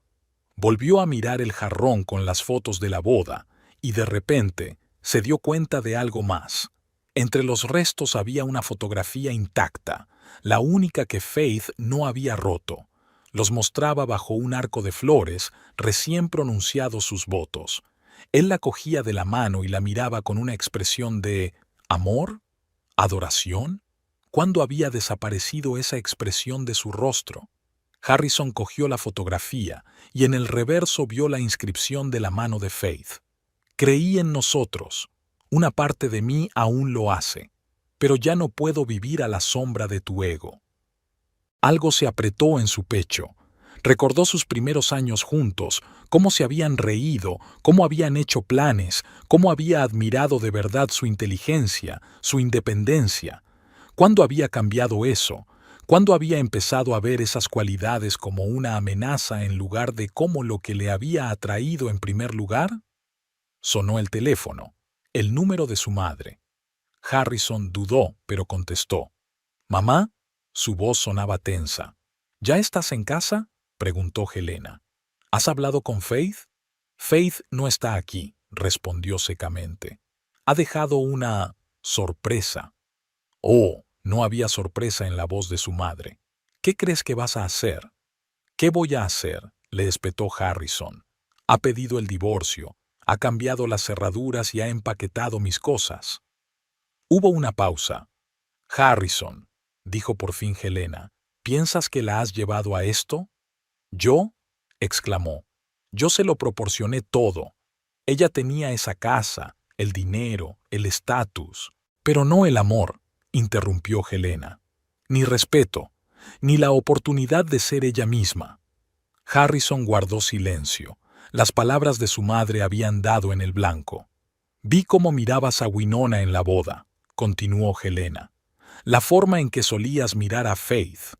Volvió a mirar el jarrón con las fotos de la boda, y de repente se dio cuenta de algo más. Entre los restos había una fotografía intacta, la única que Faith no había roto. Los mostraba bajo un arco de flores, recién pronunciados sus votos. Él la cogía de la mano y la miraba con una expresión de ¿amor? ¿Adoración? ¿Cuándo había desaparecido esa expresión de su rostro? Harrison cogió la fotografía y en el reverso vio la inscripción de la mano de Faith. Creí en nosotros. Una parte de mí aún lo hace, pero ya no puedo vivir a la sombra de tu ego. Algo se apretó en su pecho. Recordó sus primeros años juntos, cómo se habían reído, cómo habían hecho planes, cómo había admirado de verdad su inteligencia, su independencia. ¿Cuándo había cambiado eso? ¿Cuándo había empezado a ver esas cualidades como una amenaza en lugar de como lo que le había atraído en primer lugar? Sonó el teléfono, el número de su madre. Harrison dudó, pero contestó. «¿Mamá?» Su voz sonaba tensa. «¿Ya estás en casa?», preguntó Helena. «¿Has hablado con Faith?» «Faith no está aquí», respondió secamente. «Ha dejado una sorpresa». Oh, no había sorpresa en la voz de su madre. «¿Qué crees que vas a hacer?» «¿Qué voy a hacer?», le espetó Harrison. «Ha pedido el divorcio, ha cambiado las cerraduras y ha empaquetado mis cosas». Hubo una pausa. «Harrison», dijo por fin Helena, «¿piensas que la has llevado a esto?» «¿Yo?», exclamó. «Yo se lo proporcioné todo. Ella tenía esa casa, el dinero, el estatus, pero no el amor», interrumpió Helena. «Ni respeto, ni la oportunidad de ser ella misma». Harrison guardó silencio. Las palabras de su madre habían dado en el blanco. Vi cómo mirabas a Winona en la boda, continuó Helena. La forma en que solías mirar a Faith.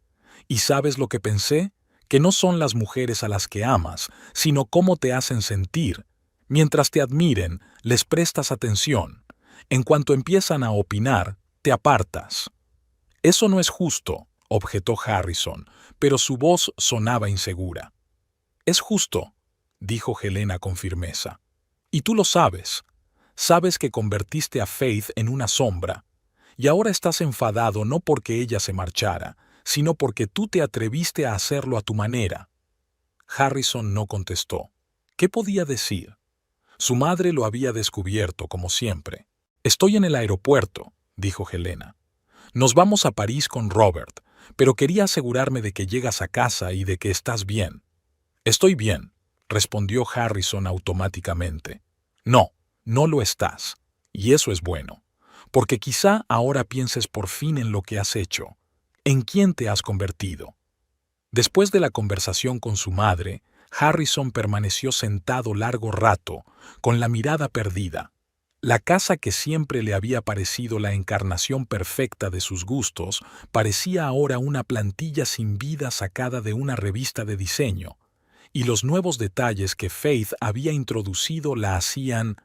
¿Y sabes lo que pensé? Que no son las mujeres a las que amas, sino cómo te hacen sentir. Mientras te admiren, les prestas atención. En cuanto empiezan a opinar, te apartas. Eso no es justo, objetó Harrison, pero su voz sonaba insegura. Es justo, dijo Helena con firmeza. Y tú lo sabes. Sabes que convertiste a Faith en una sombra. Y ahora estás enfadado no porque ella se marchara, sino porque tú te atreviste a hacerlo a tu manera. Harrison no contestó. ¿Qué podía decir? Su madre lo había descubierto, como siempre. Estoy en el aeropuerto, dijo Helena. Nos vamos a París con Robert, pero quería asegurarme de que llegas a casa y de que estás bien. Estoy bien, respondió Harrison automáticamente. No, no lo estás. Y eso es bueno. Porque quizá ahora pienses por fin en lo que has hecho. ¿En quién te has convertido? Después de la conversación con su madre, Harrison permaneció sentado largo rato, con la mirada perdida. La casa que siempre le había parecido la encarnación perfecta de sus gustos, parecía ahora una plantilla sin vida sacada de una revista de diseño, y los nuevos detalles que Faith había introducido la hacían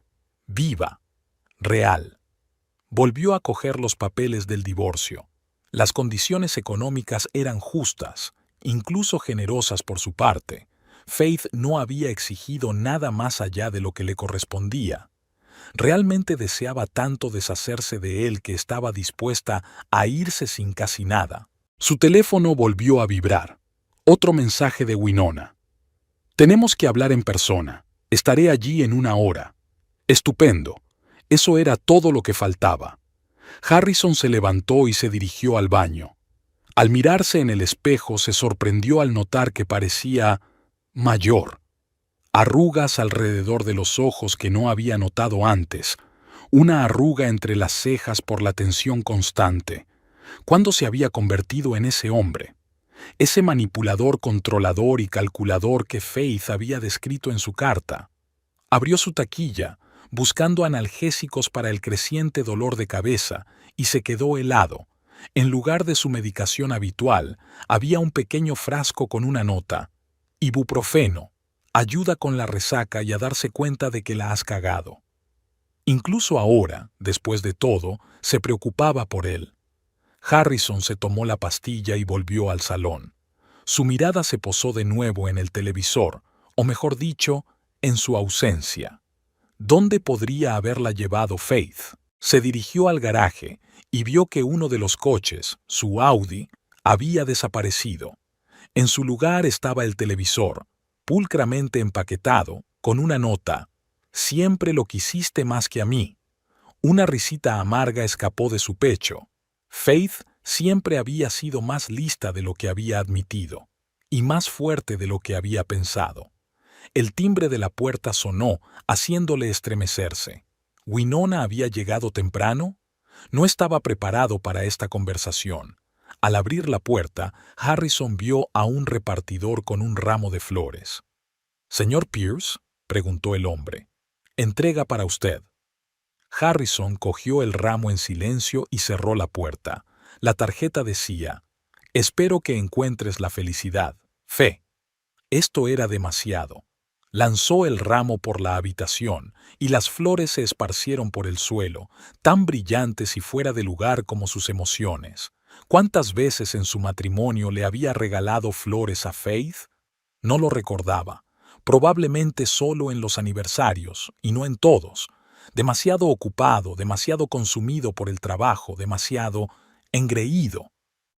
viva, real. Volvió a coger los papeles del divorcio. Las condiciones económicas eran justas, incluso generosas por su parte. Faith no había exigido nada más allá de lo que le correspondía. Realmente deseaba tanto deshacerse de él que estaba dispuesta a irse sin casi nada. Su teléfono volvió a vibrar. Otro mensaje de Winona. Tenemos que hablar en persona. Estaré allí en 1 hora. Estupendo. Eso era todo lo que faltaba. Harrison se levantó y se dirigió al baño. Al mirarse en el espejo se sorprendió al notar que parecía mayor. Arrugas alrededor de los ojos que no había notado antes, una arruga entre las cejas por la tensión constante. ¿Cuándo se había convertido en ese hombre? Ese manipulador, controlador y calculador que Faith había descrito en su carta. Abrió su taquilla, buscando analgésicos para el creciente dolor de cabeza, y se quedó helado. En lugar de su medicación habitual, había un pequeño frasco con una nota. Ibuprofeno. Ayuda con la resaca y a darse cuenta de que la has cagado. Incluso ahora, después de todo, se preocupaba por él. Harrison se tomó la pastilla y volvió al salón. Su mirada se posó de nuevo en el televisor, o mejor dicho, en su ausencia. ¿Dónde podría haberla llevado Faith? Se dirigió al garaje y vio que uno de los coches, su Audi, había desaparecido. En su lugar estaba el televisor, pulcramente empaquetado, con una nota: «Siempre lo quisiste más que a mí». Una risita amarga escapó de su pecho. Faith siempre había sido más lista de lo que había admitido, y más fuerte de lo que había pensado. El timbre de la puerta sonó, haciéndole estremecerse. ¿Winona había llegado temprano? No estaba preparado para esta conversación. Al abrir la puerta, Harrison vio a un repartidor con un ramo de flores. «¿Señor Pierce?», preguntó el hombre. «Entrega para usted». Harrison cogió el ramo en silencio y cerró la puerta. La tarjeta decía: «Espero que encuentres la felicidad, Fe». Esto era demasiado. Lanzó el ramo por la habitación y las flores se esparcieron por el suelo, tan brillantes y fuera de lugar como sus emociones. ¿Cuántas veces en su matrimonio le había regalado flores a Faith? No lo recordaba. Probablemente solo en los aniversarios, y no en todos. Demasiado ocupado, demasiado consumido por el trabajo, demasiado engreído.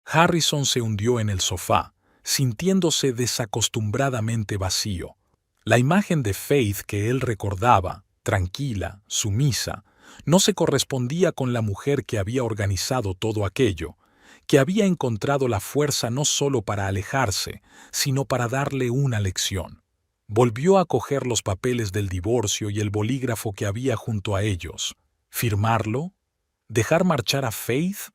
Harrison se hundió en el sofá, sintiéndose desacostumbradamente vacío. La imagen de Faith que él recordaba, tranquila, sumisa, no se correspondía con la mujer que había organizado todo aquello, que había encontrado la fuerza no solo para alejarse, sino para darle una lección. Volvió a coger los papeles del divorcio y el bolígrafo que había junto a ellos. ¿Firmarlo? ¿Dejar marchar a Faith?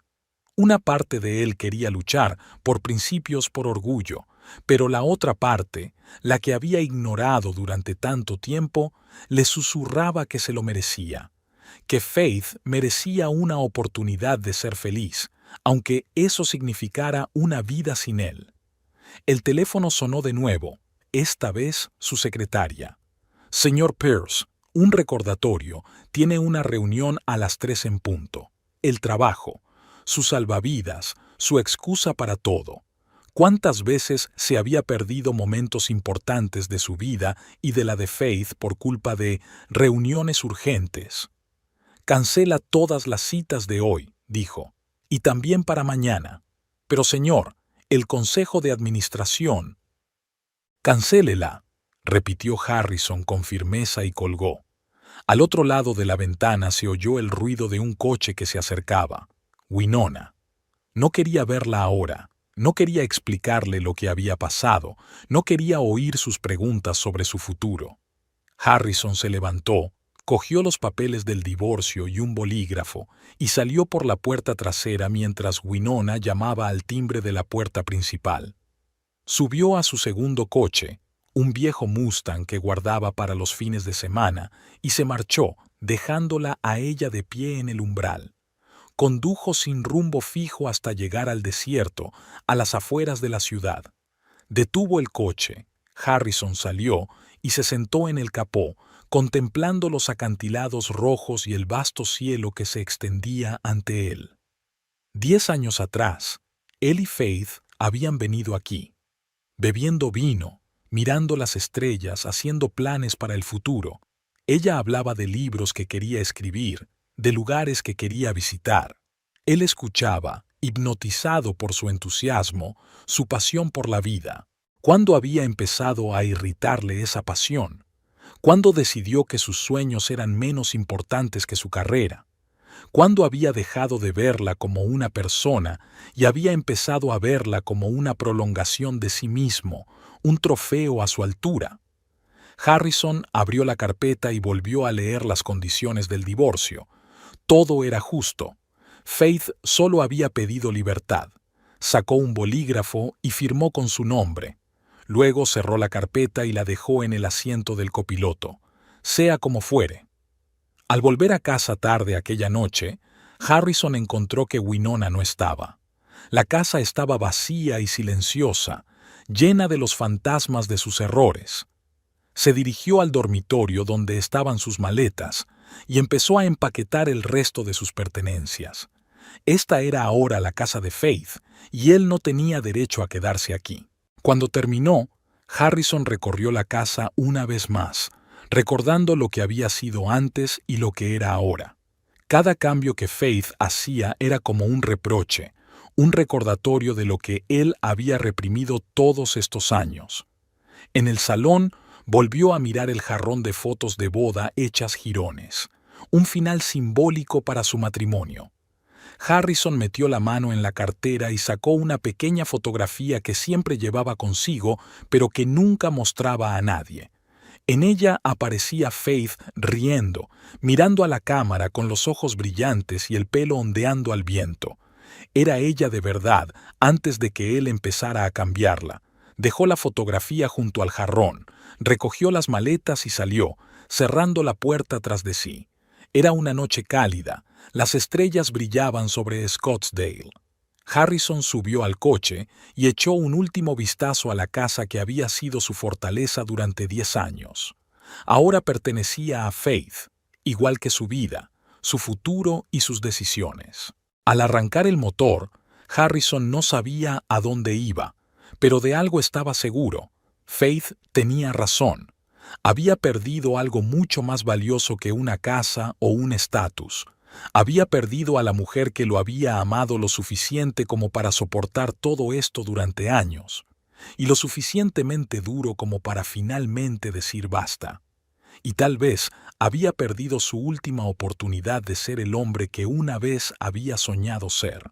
Una parte de él quería luchar, por principios, por orgullo, pero la otra parte, la que había ignorado durante tanto tiempo, le susurraba que se lo merecía, que Faith merecía una oportunidad de ser feliz, aunque eso significara una vida sin él. El teléfono sonó de nuevo, esta vez su secretaria. Señor Pierce, un recordatorio, tiene una reunión a las 3 en punto. El trabajo, su salvavidas, su excusa para todo. ¿Cuántas veces se había perdido momentos importantes de su vida y de la de Faith por culpa de reuniones urgentes? Cancela todas las citas de hoy, dijo, y también para mañana. Pero señor, el Consejo de Administración. Cancélela, repitió Harrison con firmeza y colgó. Al otro lado de la ventana se oyó el ruido de un coche que se acercaba. Winona. No quería verla ahora, no quería explicarle lo que había pasado, no quería oír sus preguntas sobre su futuro. Harrison se levantó, cogió los papeles del divorcio y un bolígrafo y salió por la puerta trasera mientras Winona llamaba al timbre de la puerta principal. Subió a su segundo coche, un viejo Mustang que guardaba para los fines de semana, y se marchó, dejándola a ella de pie en el umbral. Condujo sin rumbo fijo hasta llegar al desierto, a las afueras de la ciudad. Detuvo el coche. Harrison salió y se sentó en el capó, contemplando los acantilados rojos y el vasto cielo que se extendía ante él. 10 años atrás, él y Faith habían venido aquí, bebiendo vino, mirando las estrellas, haciendo planes para el futuro. Ella hablaba de libros que quería escribir, de lugares que quería visitar. Él escuchaba, hipnotizado por su entusiasmo, su pasión por la vida. ¿Cuándo había empezado a irritarle esa pasión? ¿Cuándo decidió que sus sueños eran menos importantes que su carrera? ¿Cuándo había dejado de verla como una persona y había empezado a verla como una prolongación de sí mismo, un trofeo a su altura? Harrison abrió la carpeta y volvió a leer las condiciones del divorcio. Todo era justo. Faith solo había pedido libertad. Sacó un bolígrafo y firmó con su nombre. Luego cerró la carpeta y la dejó en el asiento del copiloto. Sea como fuere. Al volver a casa tarde aquella noche, Harrison encontró que Winona no estaba. La casa estaba vacía y silenciosa, llena de los fantasmas de sus errores. Se dirigió al dormitorio donde estaban sus maletas y empezó a empaquetar el resto de sus pertenencias. Esta era ahora la casa de Faith, y él no tenía derecho a quedarse aquí. Cuando terminó, Harrison recorrió la casa una vez más, recordando lo que había sido antes y lo que era ahora. Cada cambio que Faith hacía era como un reproche, un recordatorio de lo que él había reprimido todos estos años. En el salón volvió a mirar el jarrón de fotos de boda hechas jirones, un final simbólico para su matrimonio. Harrison metió la mano en la cartera y sacó una pequeña fotografía que siempre llevaba consigo, pero que nunca mostraba a nadie. En ella aparecía Faith riendo, mirando a la cámara con los ojos brillantes y el pelo ondeando al viento. Era ella de verdad, antes de que él empezara a cambiarla. Dejó la fotografía junto al jarrón, recogió las maletas y salió, cerrando la puerta tras de sí. Era una noche cálida, las estrellas brillaban sobre Scottsdale. Harrison subió al coche y echó un último vistazo a la casa que había sido su fortaleza durante 10 años. Ahora pertenecía a Faith, igual que su vida, su futuro y sus decisiones. Al arrancar el motor, Harrison no sabía a dónde iba, pero de algo estaba seguro. Faith tenía razón. Había perdido algo mucho más valioso que una casa o un estatus. Había perdido a la mujer que lo había amado lo suficiente como para soportar todo esto durante años, y lo suficientemente duro como para finalmente decir basta. Y tal vez había perdido su última oportunidad de ser el hombre que una vez había soñado ser.